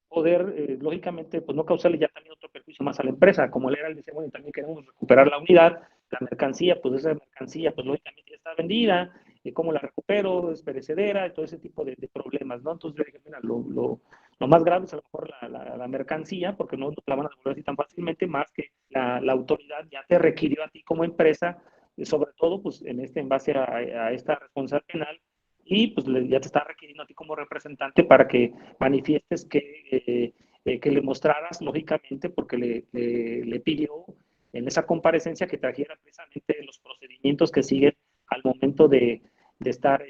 poder, lógicamente, pues no causarle ya también otro perjuicio más a la empresa, como él era el dice, bueno, también queremos recuperar la unidad, la mercancía, pues esa mercancía, pues lógicamente ya está vendida, cómo la recupero, es perecedera, todo ese tipo de problemas, ¿no? Entonces yo dije, mira, lo más grave es a lo mejor la mercancía, porque no la van a devolver así tan fácilmente, más que la autoridad ya te requirió a ti como empresa, sobre todo pues en base a esta responsabilidad penal, y pues ya te está requiriendo a ti como representante para que manifiestes que le mostraras lógicamente, porque le pidió en esa comparecencia que trajera precisamente los procedimientos que siguen al momento de estar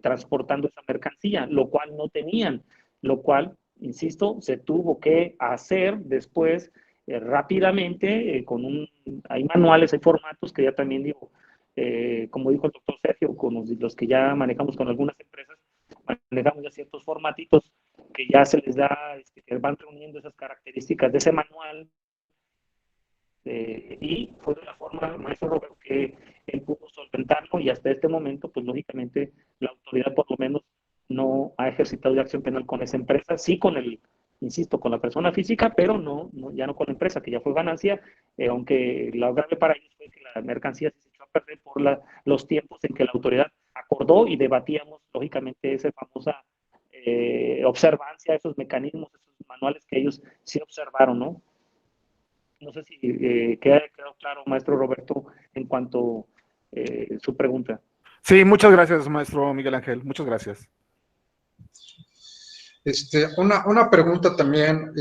transportando esa mercancía, lo cual no tenían, lo cual, insisto, se tuvo que hacer después rápidamente, hay manuales, hay formatos que ya también digo, como dijo el doctor Sergio, con los que ya manejamos con algunas empresas, manejamos ya ciertos formatitos que ya se les da, que van reuniendo esas características de ese manual, y fue de la forma, maestro Roberto, que él pudo solventarlo, y hasta este momento, pues lógicamente, la autoridad por lo menos no ha ejercitado de acción penal con esa empresa, sí con insisto, con la persona física, pero ya no con la empresa, que ya fue ganancia, aunque lo grave para ellos fue que la mercancía se echó a perder por los tiempos en que la autoridad acordó y debatíamos, lógicamente, esa famosa observancia, esos mecanismos, esos manuales que ellos sí observaron, ¿no? No sé si quedó claro, maestro Roberto, en cuanto a su pregunta. Sí, muchas gracias, maestro Miguel Ángel. Muchas gracias. Una pregunta también.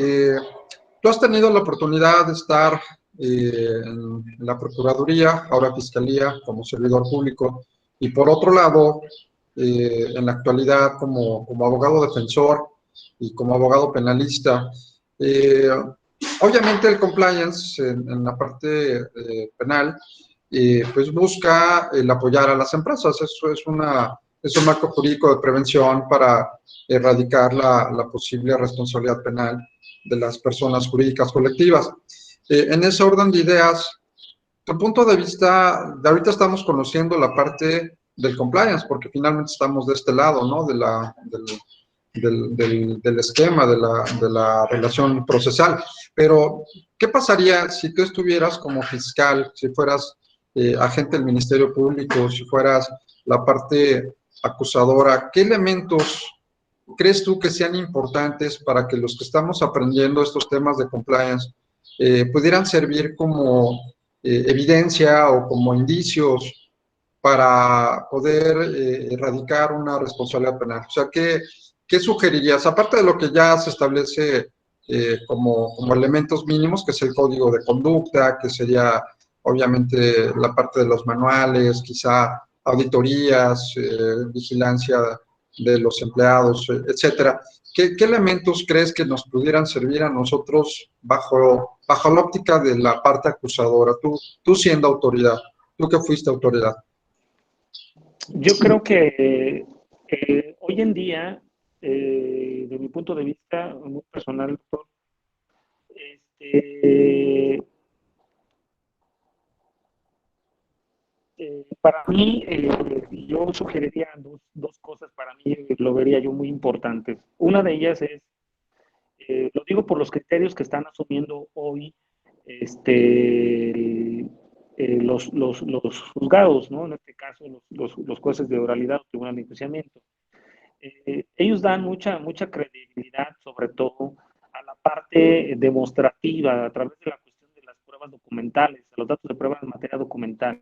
Tú has tenido la oportunidad de estar en la Procuraduría, ahora Fiscalía, como servidor público, y por otro lado, en la actualidad como abogado defensor y como abogado penalista. Obviamente el compliance en la parte penal, pues busca el apoyar a las empresas. Eso es un marco jurídico de prevención para erradicar la posible responsabilidad penal de las personas jurídicas colectivas. En ese orden de ideas, tu punto de vista, de ahorita estamos conociendo la parte del compliance, porque finalmente estamos de este lado, ¿no? Del esquema, de la relación procesal. Pero, ¿qué pasaría si tú estuvieras como fiscal, si fueras agente del Ministerio Público, si fueras la parte acusadora? ¿Qué elementos crees tú que sean importantes para que los que estamos aprendiendo estos temas de compliance pudieran servir como evidencia o como indicios para poder erradicar una responsabilidad penal? O sea, ¿qué sugerirías? Aparte de lo que ya se establece como elementos mínimos, que es el código de conducta, que sería obviamente la parte de los manuales, quizá auditorías, vigilancia de los empleados, etcétera. ¿Qué elementos crees que nos pudieran servir a nosotros bajo la óptica de la parte acusadora? Tú siendo autoridad, tú que fuiste autoridad. Yo creo que hoy en día, de mi punto de vista muy personal, doctor, para mí, yo sugeriría dos cosas, para mí lo vería yo muy importantes. Una de ellas es, lo digo por los criterios que están asumiendo hoy los juzgados, ¿no? En este caso, los jueces de oralidad o tribunal de enjuiciamiento. ellos dan mucha credibilidad, sobre todo a la parte demostrativa, a través de la cuestión de las pruebas documentales, a los datos de pruebas en materia documental.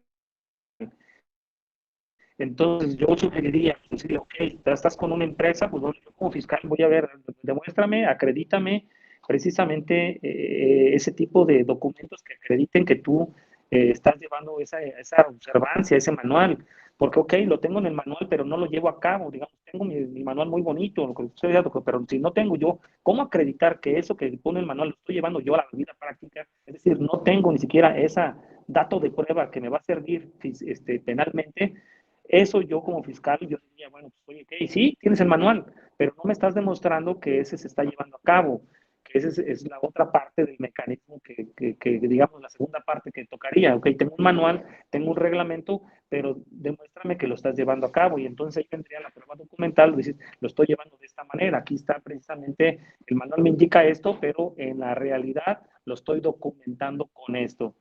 Entonces, yo sugeriría, pues, decirle, ok, estás con una empresa, pues bueno, yo como fiscal voy a ver, demuéstrame, acredítame precisamente ese tipo de documentos que acrediten que tú estás llevando esa observancia, ese manual. Porque, ok, lo tengo en el manual, pero no lo llevo a cabo. Digamos, tengo mi manual muy bonito, lo que estoy dando, pero si no tengo yo, ¿cómo acreditar que eso que pone el manual lo estoy llevando yo a la vida práctica? Es decir, no tengo ni siquiera ese dato de prueba que me va a servir penalmente. Eso yo como fiscal, yo diría, bueno, pues oye, okay, sí, tienes el manual, pero no me estás demostrando que ese se está llevando a cabo, que esa es la otra parte del mecanismo que, digamos, la segunda parte que tocaría. Ok, tengo un manual, tengo un reglamento, pero demuéstrame que lo estás llevando a cabo. Y entonces ahí vendría la prueba documental, dices, lo estoy llevando de esta manera. Aquí está precisamente, el manual me indica esto, pero en la realidad lo estoy documentando con esto.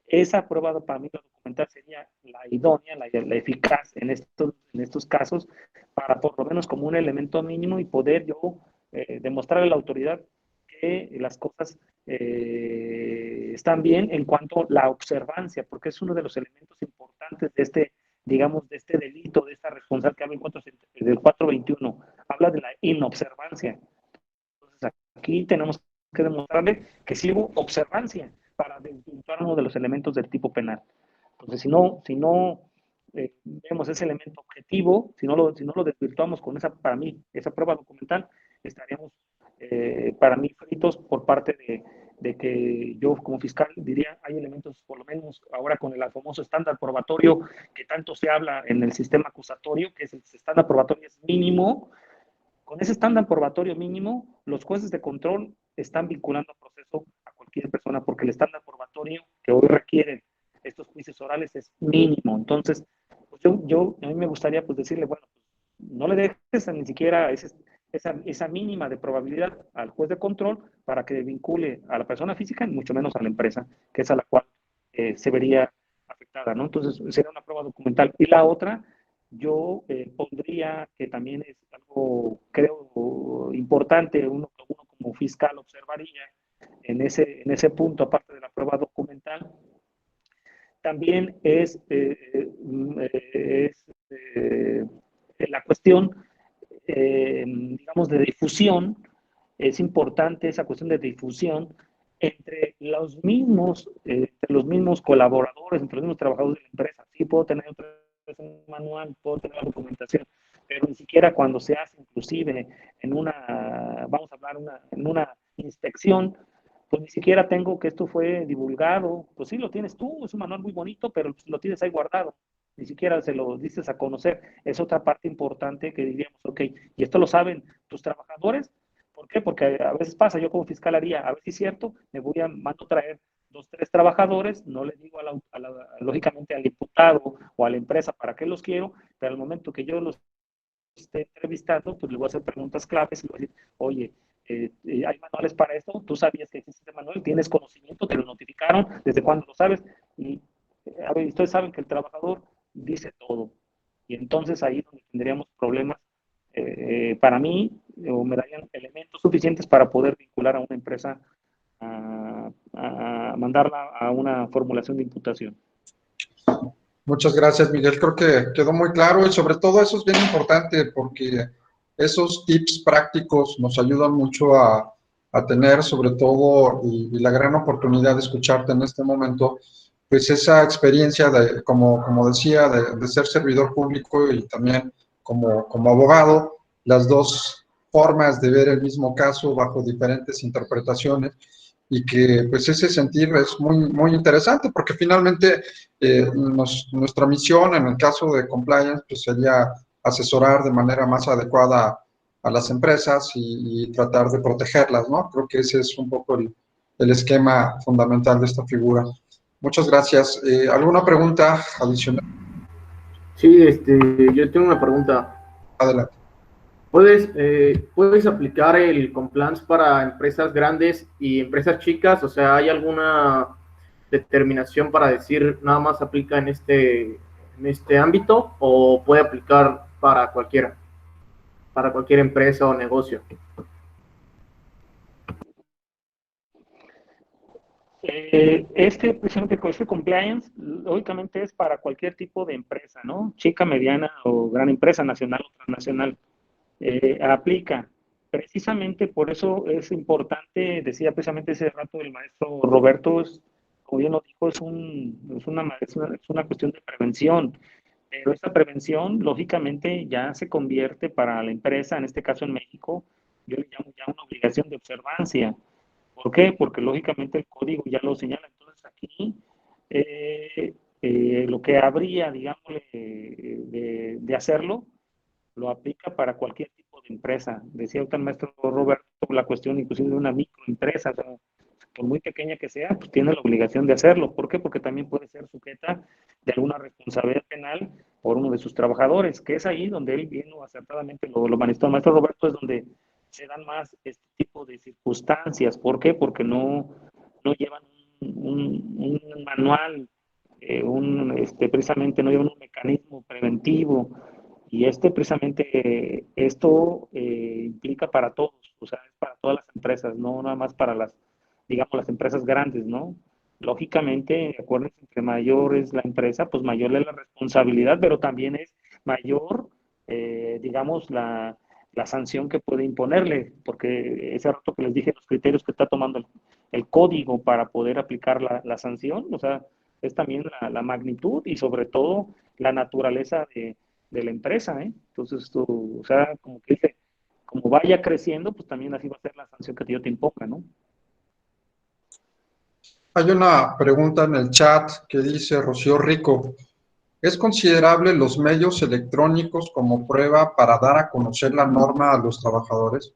Esa prueba para mí documental sería la idónea, la eficaz en estos casos, para por lo menos como un elemento mínimo y poder yo demostrarle a la autoridad que las cosas están bien en cuanto a la observancia, porque es uno de los elementos importantes de este, digamos, de este delito, de esta responsabilidad que habla del 421, habla de la inobservancia. Entonces aquí tenemos que demostrarle que sí hubo observancia para desvirtuar uno de los elementos del tipo penal. Entonces, si no vemos ese elemento objetivo, si no lo desvirtuamos con esa, para mí, esa prueba documental, estaríamos, para mí, fritos por parte de que yo como fiscal diría, hay elementos, por lo menos ahora con el famoso estándar probatorio que tanto se habla en el sistema acusatorio, que es el estándar probatorio es mínimo. Con ese estándar probatorio mínimo, los jueces de control están vinculando al proceso a cualquier persona porque el estándar probatorio que hoy requieren estos juicios orales es mínimo. Entonces, pues a mí me gustaría pues decirle, bueno, pues, no le dejes ni siquiera esa mínima de probabilidad al juez de control para que vincule a la persona física y mucho menos a la empresa, que es a la cual se vería afectada, ¿no? Entonces, sería una prueba documental. Y la otra, yo pondría que también es algo, creo, importante, uno como fiscal observaría en ese punto, aparte de la prueba documental, también es la cuestión, digamos, de difusión. Es importante esa cuestión de difusión entre los mismos colaboradores, entre los mismos trabajadores de la empresa. Sí, puedo tener un manual, puedo tener la documentación, pero ni siquiera cuando se hace, inclusive en vamos a hablar, en una inspección, pues ni siquiera tengo que esto fue divulgado. Pues sí, lo tienes tú, es un manual muy bonito, pero lo tienes ahí guardado. Ni siquiera se lo dices a conocer. Es otra parte importante que diríamos, ok, y esto lo saben tus trabajadores. ¿Por qué? Porque a veces pasa, yo como fiscal haría, a ver si es cierto, mando traer 2, 3 trabajadores, no le digo lógicamente al imputado o a la empresa para qué los quiero, pero al momento que yo los esté entrevistando, pues le voy a hacer preguntas claves y le voy a decir, oye, hay manuales para esto, tú sabías que existe este manual, tienes conocimiento, te lo notificaron, desde cuándo lo sabes, y a ver, ustedes saben que el trabajador dice todo, y entonces ahí donde tendríamos problemas, para mí, o me darían elementos suficientes para poder vincular a una empresa a mandarla a una formulación de imputación. Muchas gracias, Miguel. Creo que quedó muy claro y sobre todo eso es bien importante porque esos tips prácticos nos ayudan mucho a tener sobre todo y la gran oportunidad de escucharte en este momento, pues esa experiencia de, como decía, de ser servidor público y también como abogado, las dos formas de ver el mismo caso bajo diferentes interpretaciones y que pues ese sentir es muy interesante porque finalmente nuestra misión en el caso de compliance pues sería asesorar de manera más adecuada a las empresas y tratar de protegerlas, ¿no? Creo que ese es un poco el esquema fundamental de esta figura. Muchas gracias. ¿Alguna pregunta adicional? Sí, yo tengo una pregunta. Adelante. ¿Puedes aplicar el compliance para empresas grandes y empresas chicas? O sea, ¿hay alguna determinación para decir nada más aplica en este ámbito o puede aplicar para cualquiera? para cualquier empresa o negocio. Precisamente con este compliance, lógicamente es para cualquier tipo de empresa, ¿no? Chica, mediana o gran empresa, nacional o transnacional. Aplica. Precisamente por eso es importante, decía precisamente ese rato el maestro Roberto, como bien lo dijo, es una cuestión de prevención. Pero esta prevención, lógicamente, ya se convierte para la empresa, en este caso en México, yo le llamo ya una obligación de observancia. ¿Por qué? Porque lógicamente el código ya lo señala. Entonces aquí lo que habría, digamos, de hacerlo, lo aplica para cualquier tipo de empresa. Decía el maestro Roberto, la cuestión inclusive de una microempresa, o sea, por muy pequeña que sea, pues tiene la obligación de hacerlo. ¿Por qué? Porque también puede ser sujeta de alguna responsabilidad penal por uno de sus trabajadores, que es ahí donde él bien acertadamente lo manifestó el maestro Roberto, es donde se dan más este tipo de circunstancias. ¿Por qué? Porque no llevan un manual, precisamente no llevan un mecanismo preventivo. Y precisamente, esto implica para todos, o sea, es para todas las empresas, no nada más para digamos, las empresas grandes, ¿no? Lógicamente, acuérdense, entre mayor es la empresa, pues mayor es la responsabilidad, pero también es mayor, digamos, la sanción que puede imponerle, porque ese rato que les dije, los criterios que está tomando el código para poder aplicar la sanción, o sea, es también la magnitud y sobre todo la naturaleza de la empresa, ¿eh? Entonces, esto, o sea, como que dice, como vaya creciendo, pues también así va a ser la sanción que yo te imponga, ¿no? Hay una pregunta en el chat que dice Rocío Rico. ¿Es considerable los medios electrónicos como prueba para dar a conocer la norma a los trabajadores?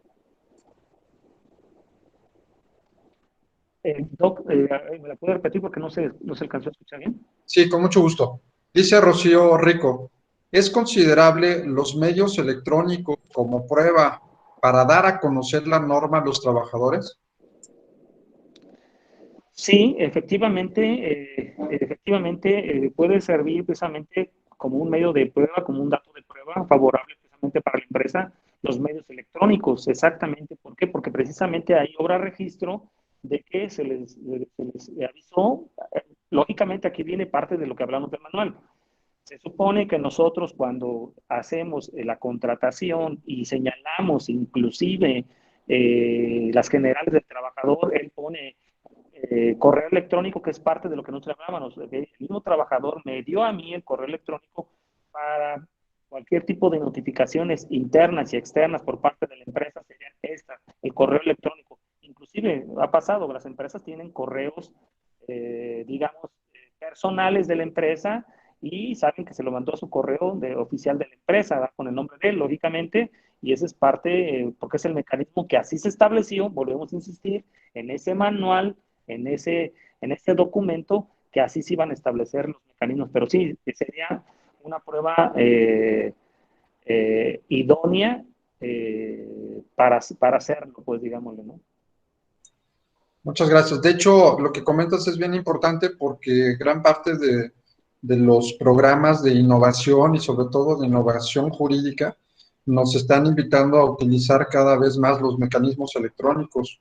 Doc, ¿me la puede repetir porque no se alcanzó a escuchar bien? Sí, con mucho gusto. Dice Rocío Rico, ¿es considerable los medios electrónicos como prueba para dar a conocer la norma a los trabajadores? Sí, efectivamente puede servir precisamente como un medio de prueba, como un dato de prueba favorable precisamente para la empresa, los medios electrónicos, exactamente. ¿Por qué? Porque precisamente ahí obra registro de que se les avisó. Lógicamente aquí viene parte de lo que hablamos del manual. Se supone que nosotros cuando hacemos la contratación y señalamos inclusive las generales del trabajador, él pone correo electrónico, que es parte de lo que nosotros hablábamos. El mismo trabajador me dio a mí el correo electrónico para cualquier tipo de notificaciones internas y externas por parte de la empresa, serían el correo electrónico. Inclusive ha pasado, las empresas tienen correos, digamos, personales de la empresa y saben que se lo mandó a su correo oficial de la empresa, ¿verdad? Con el nombre de él, lógicamente, y ese es parte, porque es el mecanismo que así se estableció, volvemos a insistir, en ese manual, en ese documento, que así se iban a establecer los mecanismos. Pero sí, sería una prueba idónea para hacerlo, pues digámoslo, ¿no? Muchas gracias. De hecho, lo que comentas es bien importante porque gran parte de los programas de innovación y sobre todo de innovación jurídica nos están invitando a utilizar cada vez más los mecanismos electrónicos.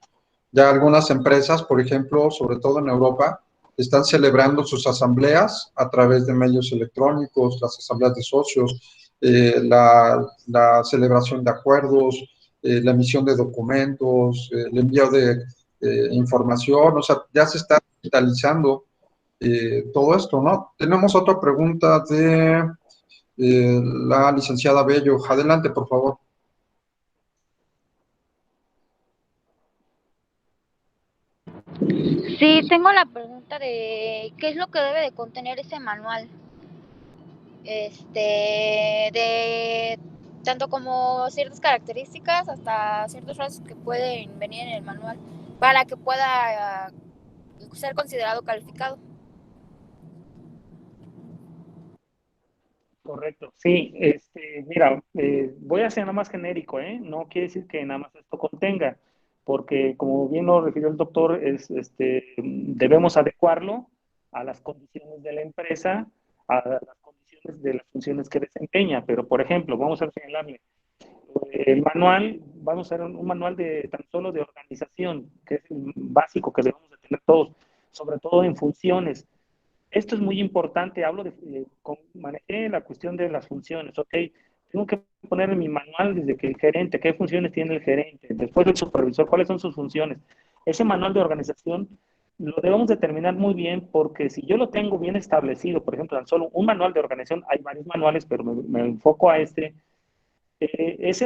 Ya algunas empresas, por ejemplo, sobre todo en Europa, están celebrando sus asambleas a través de medios electrónicos, las asambleas de socios, la celebración de acuerdos, la emisión de documentos, el envío de información, o sea, ya se está digitalizando todo esto, ¿no? Tenemos otra pregunta de la licenciada Bello. Adelante, por favor. Sí, tengo la pregunta de qué es lo que debe de contener ese manual. De tanto como ciertas características hasta ciertos rasgos que pueden venir en el manual para que pueda ser considerado calificado. Correcto. Sí, mira, voy a ser nada más genérico, ¿eh? No quiere decir que nada más esto contenga, porque como bien lo refirió el doctor, debemos adecuarlo a las condiciones de la empresa, a las condiciones de las funciones que desempeña. Pero, por ejemplo, vamos a señalarle, el manual, vamos a hacer un manual de tan solo de organización, que es el básico que debemos de tener todos, sobre todo en funciones. Esto es muy importante, hablo manejé la cuestión de las funciones, ok, tengo que poner en mi manual desde que el gerente, qué funciones tiene el gerente, después el supervisor, cuáles son sus funciones. Ese manual de organización lo debemos determinar muy bien, porque si yo lo tengo bien establecido, por ejemplo, tan solo un manual de organización, hay varios manuales, pero me enfoco a ese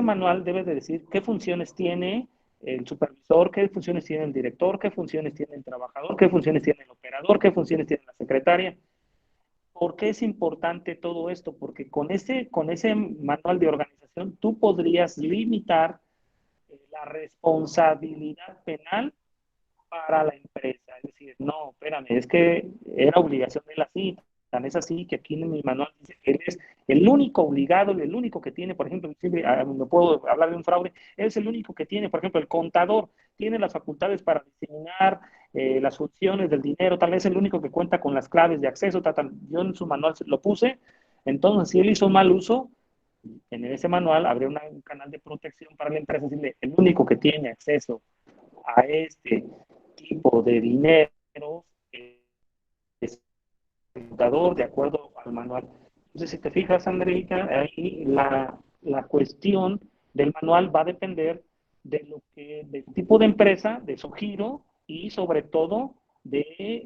manual debe de decir qué funciones tiene el supervisor, qué funciones tiene el director, qué funciones tiene el trabajador, qué funciones tiene el operador, qué funciones tiene la secretaria. ¿Por qué es importante todo esto? Porque con ese manual de organización tú podrías limitar la responsabilidad penal para la empresa. Es decir, no, espérame, es que era obligación de la cita. Tan es así que aquí en mi manual dice que él es el único obligado, el único que tiene, por ejemplo, siempre no puedo hablar de un fraude, es el único que tiene, por ejemplo, el contador tiene las facultades para designar las funciones del dinero, tal vez es el único que cuenta con las claves de acceso, yo en su manual lo puse, entonces si él hizo mal uso, en ese manual habría un canal de protección para la empresa, decirle, el único que tiene acceso a este tipo de dinero es el contador de acuerdo al manual. Entonces, si te fijas, Andreita, ahí la cuestión del manual va a depender del tipo de empresa, de su giro y sobre todo de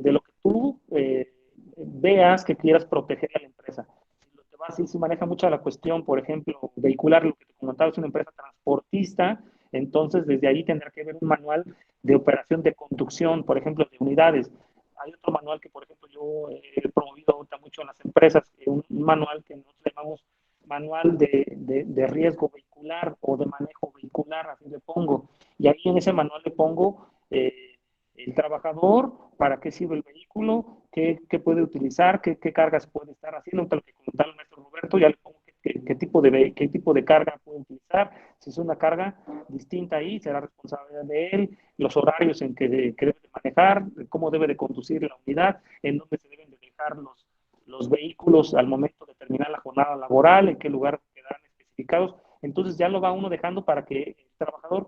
lo que tú veas que quieras proteger a la empresa. Si maneja mucho la cuestión, por ejemplo, vehicular, lo que te comentaba, es una empresa transportista, entonces desde ahí tendrá que haber un manual de operación de conducción, por ejemplo, de unidades. Hay otro manual que, por ejemplo, yo he promovido ahorita mucho en las empresas, un manual que nosotros llamamos manual de riesgo vehicular o de manejo vehicular, así le pongo. Y ahí en ese manual le pongo el trabajador, para qué sirve el vehículo, qué puede utilizar, qué cargas puede estar haciendo, lo que comentaba el maestro Roberto, ya le pongo qué tipo de carga puede utilizar, si es una carga distinta ahí, será responsabilidad de él, los horarios en que debe de manejar, cómo debe de conducir la unidad, en dónde se deben de dejar los vehículos al momento de terminar la jornada laboral, en qué lugar quedarán especificados. Entonces ya lo va uno dejando para que el trabajador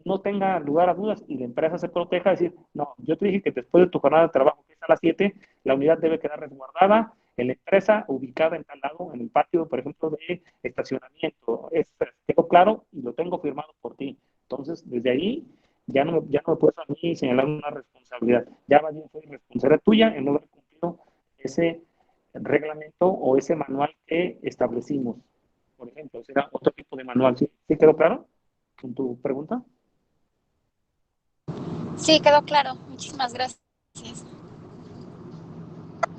no tenga lugar a dudas y la empresa se proteja, decir, no, yo te dije que después de tu jornada de trabajo, que es a las 7, la unidad debe quedar resguardada en la empresa, ubicada en tal lado, en el patio, por ejemplo, de estacionamiento. Quedó claro y lo tengo firmado por ti. Entonces, desde ahí, ya no me puedes a mí señalar una responsabilidad. Ya más bien fue responsabilidad tuya en no haber cumplido ese reglamento o ese manual que establecimos. Por ejemplo, será otro tipo de manual. ¿Sí quedó claro con tu pregunta? Sí, quedó claro. Muchísimas gracias.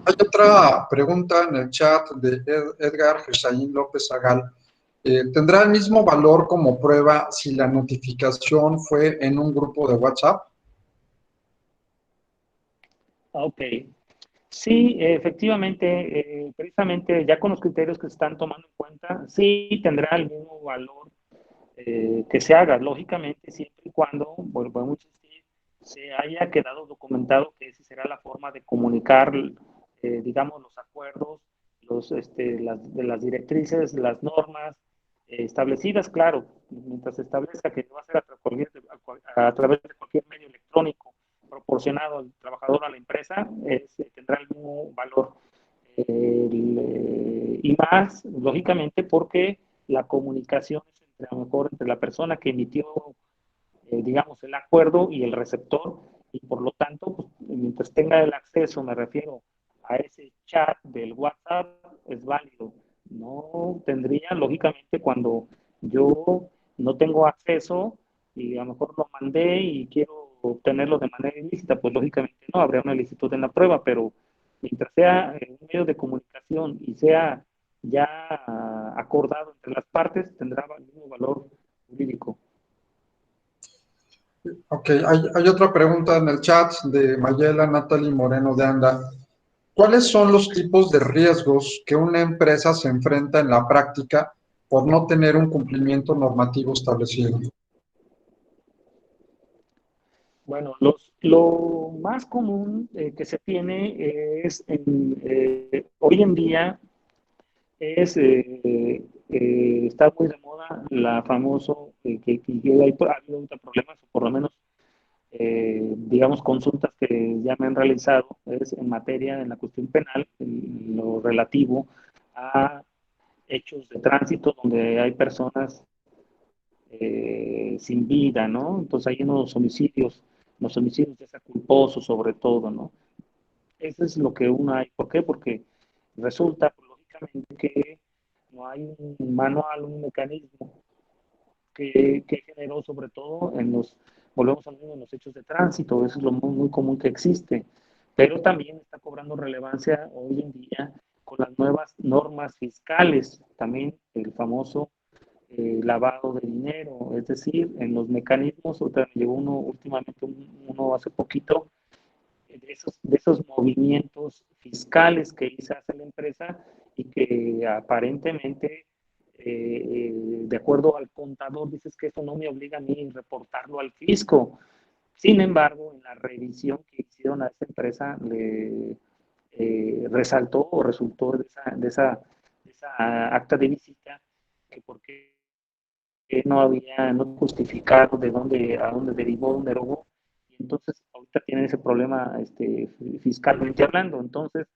Hay otra pregunta en el chat de Edgar Gesaín López Agal. ¿Tendrá el mismo valor como prueba si la notificación fue en un grupo de WhatsApp? Ok. Sí, efectivamente, precisamente ya con los criterios que se están tomando en cuenta, sí tendrá el mismo valor que se haga, lógicamente, siempre y cuando, podemos decir, se haya quedado documentado que esa será la forma de comunicar, digamos, los acuerdos, las directrices, las normas establecidas, claro, mientras se establezca que va a ser a través de cualquier medio electrónico proporcionado al trabajador a la empresa, tendrá el mismo valor. Y más, lógicamente, porque la comunicación es a lo mejor entre la persona que emitió, digamos, el acuerdo y el receptor, y por lo tanto, pues, mientras tenga el acceso, me refiero a ese chat del WhatsApp, es válido. No tendría, lógicamente, cuando yo no tengo acceso y a lo mejor lo mandé y quiero obtenerlo de manera ilícita, pues lógicamente no, habría una ilicitud en la prueba, pero mientras sea un medio de comunicación y sea ya acordado entre las partes, tendrá el mismo valor jurídico. Ok, hay otra pregunta en el chat de Mayela Natalie Moreno de Anda. ¿Cuáles son los tipos de riesgos que una empresa se enfrenta en la práctica por no tener un cumplimiento normativo establecido? Bueno, lo más común que se tiene es hoy en día es está muy de moda la famoso, que ha habido ahorita problemas, o por lo menos, digamos, consultas que ya me han realizado, es en materia, en la cuestión penal, en lo relativo a hechos de tránsito donde hay personas sin vida, ¿no? Entonces hay unos homicidios, los homicidios ya sea culposos sobre todo, ¿no? Eso es lo que uno hay. ¿Por qué? Porque resulta, pues, lógicamente, que no hay un manual, un mecanismo que generó sobre todo en los, volvemos a en los hechos de tránsito, eso es lo muy, muy común que existe, pero también está cobrando relevancia hoy en día con las nuevas normas fiscales, también el famoso lavado de dinero, es decir, en los mecanismos, ahorita me llegó uno últimamente, uno hace poquito, de esos movimientos fiscales que hace la empresa y que aparentemente, de acuerdo al contador, dices que eso no me obliga a mí a reportarlo al fisco. Sin embargo, en la revisión que hicieron a esa empresa, le resaltó o resultó de esa acta de visita que porque no había no justificado de dónde, a dónde derivó, dónde erogó, y entonces ahorita tienen ese problema fiscalmente hablando. Entonces,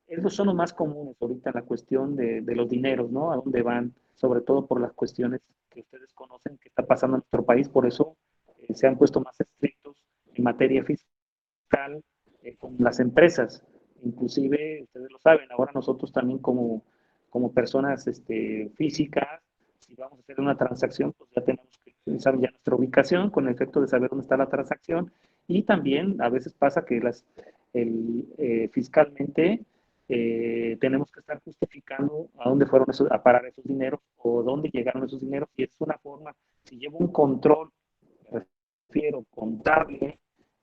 esos son los más comunes ahorita en la cuestión de los dineros, ¿no? A dónde van, sobre todo por las cuestiones que ustedes conocen que está pasando en nuestro país, por eso se han puesto más estrictos en materia fiscal con las empresas. Inclusive, ustedes lo saben, ahora nosotros también como personas físicas, si vamos a hacer una transacción, pues ya tenemos que saber ya nuestra ubicación con el efecto de saber dónde está la transacción, y también a veces pasa que fiscalmente tenemos que estar justificando a dónde fueron a parar esos dineros o dónde llegaron esos dineros, y es una forma, si llevo un control, me refiero contable,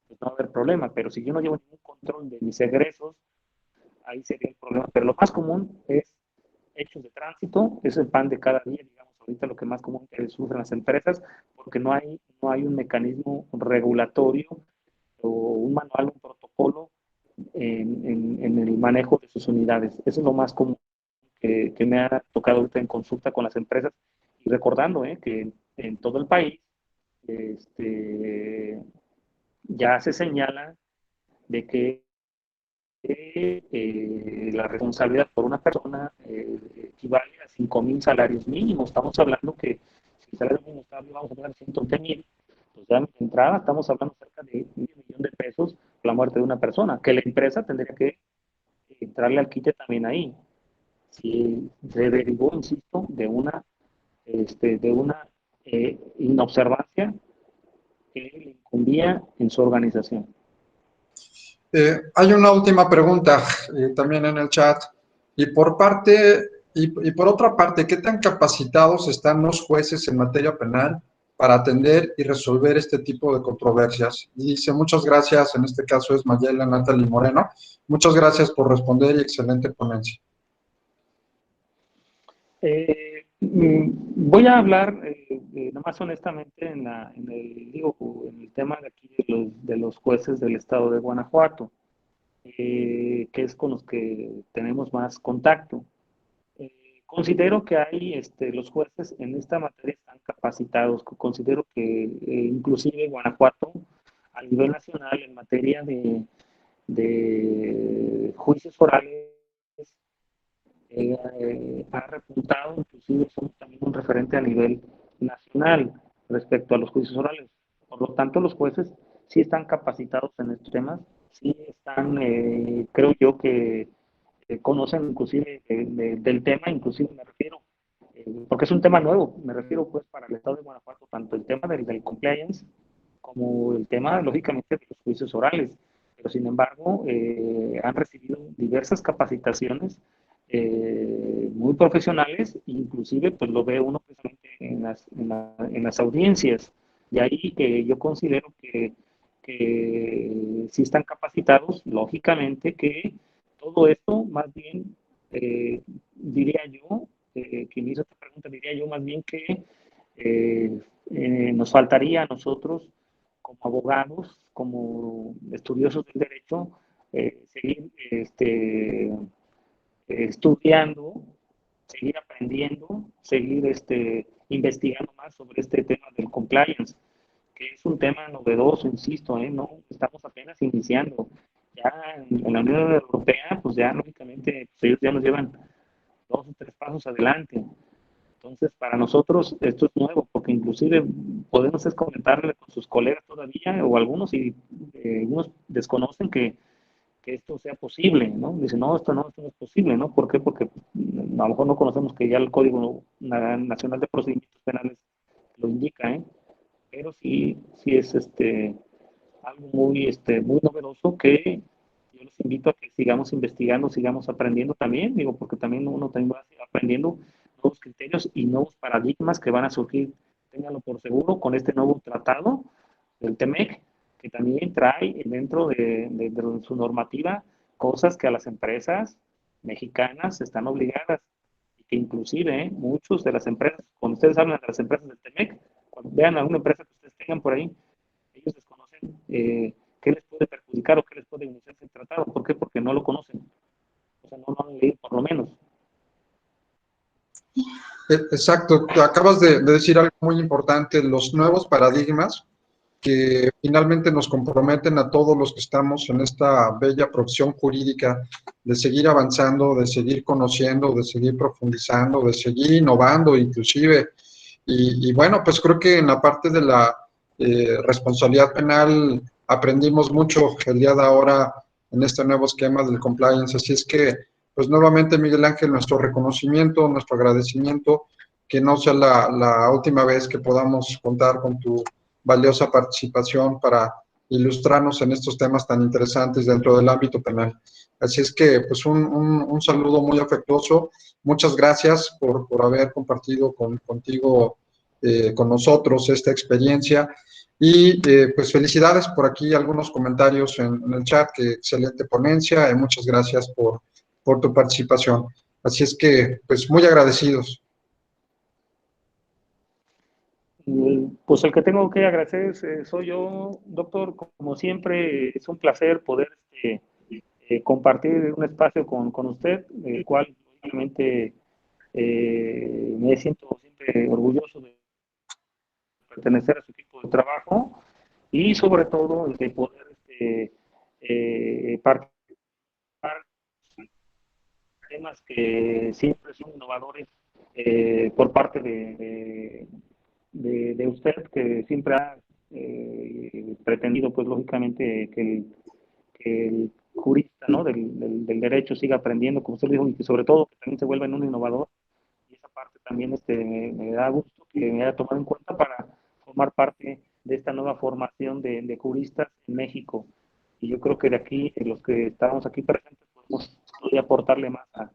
pues no va a haber problema, pero si yo no llevo ningún control de mis egresos, ahí sería el problema. Pero lo más común es hechos de tránsito, es el pan de cada día, digamos, ahorita lo que más común que sufren las empresas, porque no hay un mecanismo regulatorio o un manual, un protocolo en el manejo de sus unidades. Eso es lo más común que me ha tocado ahorita en consulta con las empresas, y recordando que en todo el país ya se señala de que la responsabilidad por una persona equivale a 5,000 salarios mínimos. Estamos hablando que si el salario mínimo está, vamos a hablar de 120,000, pues ya de entrada estamos hablando cerca de 1 millón de pesos por la muerte de una persona, que la empresa tendría que entrarle al quite también ahí. Si se derivó, insisto, de una inobservancia que le incumbía en su organización. Hay una última pregunta también en el chat. Y por otra parte, ¿qué tan capacitados están los jueces en materia penal para atender y resolver este tipo de controversias? Y dice, muchas gracias, en este caso es Mayela Natalie Moreno. Muchas gracias por responder y excelente ponencia. Voy a hablar nomás honestamente en el tema de aquí de los jueces del estado de Guanajuato, que es con los que tenemos más contacto. Considero que los jueces en esta materia están capacitados. Considero que inclusive Guanajuato a nivel nacional en materia de juicios orales ha repuntado, inclusive somos también un referente a nivel nacional respecto a los juicios orales. Por lo tanto, los jueces sí están capacitados en estos temas, sí están, creo yo que conocen inclusive del tema, inclusive me refiero, porque es un tema nuevo, me refiero pues para el estado de Guanajuato, tanto el tema del compliance como el tema, lógicamente, de los juicios orales. Pero sin embargo, han recibido diversas capacitaciones muy profesionales, inclusive pues lo ve uno precisamente en las audiencias. Y ahí que yo considero que si están capacitados, lógicamente que todo esto más bien, diría yo, que me hizo esta pregunta, diría yo más bien que nos faltaría a nosotros como abogados, como estudiosos del derecho, seguir estudiando seguir aprendiendo, seguir investigando más sobre este tema del compliance, que es un tema novedoso, insisto, no estamos apenas iniciando. Ya en la Unión Europea, pues ya lógicamente pues ellos ya nos llevan 2 o 3 pasos adelante. Entonces, para nosotros esto es nuevo, porque inclusive podemos comentarle con sus colegas todavía, o algunos, y algunos desconocen que esto sea posible, ¿no? Dicen, no, esto no es posible, ¿no? ¿Por qué? Porque a lo mejor no conocemos que ya el Código Nacional de Procedimientos Penales lo indica, pero sí es algo muy novedoso que yo los invito a que sigamos investigando, sigamos aprendiendo también, digo, porque también uno también va aprendiendo nuevos criterios y nuevos paradigmas que van a surgir, ténganlo por seguro, con este nuevo tratado del TEMEC, que también trae dentro de su normativa cosas que a las empresas mexicanas están obligadas, y que inclusive muchos de las empresas, cuando ustedes hablan de las empresas del TEMEC, cuando vean alguna empresa que ustedes tengan por ahí, ellos desconocen qué les puede perjudicar o qué les puede beneficiar ese tratado. ¿Por qué? Porque no lo conocen. O sea, no lo han leído por lo menos. Exacto, acabas de decir algo muy importante, los nuevos paradigmas que finalmente nos comprometen a todos los que estamos en esta bella profesión jurídica de seguir avanzando, de seguir conociendo, de seguir profundizando, de seguir innovando inclusive. Y bueno, pues creo que en la parte de la responsabilidad penal aprendimos mucho el día de ahora en este nuevo esquema del compliance. Así es que, pues nuevamente, Miguel Ángel, nuestro reconocimiento, nuestro agradecimiento, que no sea la última vez que podamos contar con tu valiosa participación para ilustrarnos en estos temas tan interesantes dentro del ámbito penal. Así es que, pues, un saludo muy afectuoso. Muchas gracias por haber compartido contigo, con nosotros, esta experiencia. Y, pues, felicidades por aquí, algunos comentarios en el chat, que excelente ponencia, y muchas gracias por tu participación. Así es que, pues, muy agradecidos. Pues el que tengo que agradecer soy yo, doctor. Como siempre, es un placer poder compartir un espacio con usted, el cual obviamente me siento siempre orgulloso de pertenecer a su equipo de trabajo, y sobre todo el de poder participar en temas que siempre son innovadores por parte de usted, que siempre ha pretendido, pues lógicamente, que el jurista, ¿no?, del derecho siga aprendiendo, como usted dijo, y que sobre todo que también se vuelva en un innovador. Y esa parte también me da gusto que me haya tomado en cuenta para formar parte de esta nueva formación de juristas en México. Y yo creo que de aquí, los que estamos aquí presentes, podemos aportarle más a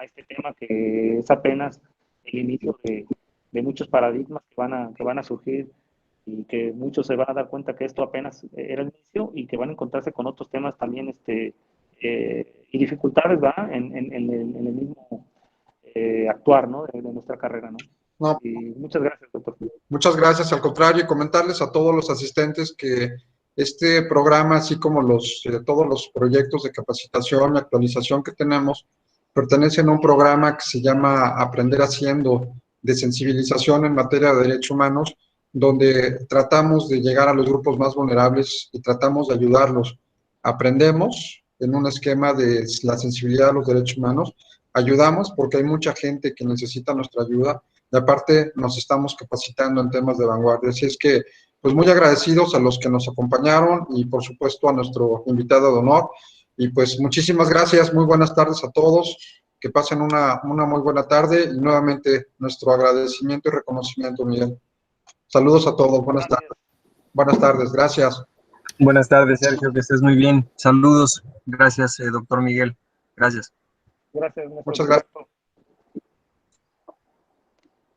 este tema, que es apenas el inicio de muchos paradigmas que van a surgir, y que muchos se van a dar cuenta que esto apenas era el inicio, y que van a encontrarse con otros temas también y dificultades, ¿verdad?, en el mismo actuar, ¿no?, de nuestra carrera, ¿no? No. Y muchas gracias, doctor. Muchas gracias, al contrario, y comentarles a todos los asistentes que este programa, así como todos los proyectos de capacitación y actualización que tenemos, pertenecen a un programa que se llama Aprender Haciendo, de sensibilización en materia de derechos humanos, donde tratamos de llegar a los grupos más vulnerables y tratamos de ayudarlos. Aprendemos en un esquema de la sensibilidad a los derechos humanos, ayudamos porque hay mucha gente que necesita nuestra ayuda, y aparte nos estamos capacitando en temas de vanguardia. Así es que, pues, muy agradecidos a los que nos acompañaron, y por supuesto a nuestro invitado de honor. Y pues muchísimas gracias, muy buenas tardes a todos, que pasen una muy buena tarde, y nuevamente nuestro agradecimiento y reconocimiento, Miguel. Saludos a todos, buenas tardes. Buenas tardes, gracias. Buenas tardes, Sergio, que estés muy bien. Saludos, gracias, doctor Miguel. Gracias. Gracias. Muchas gracias.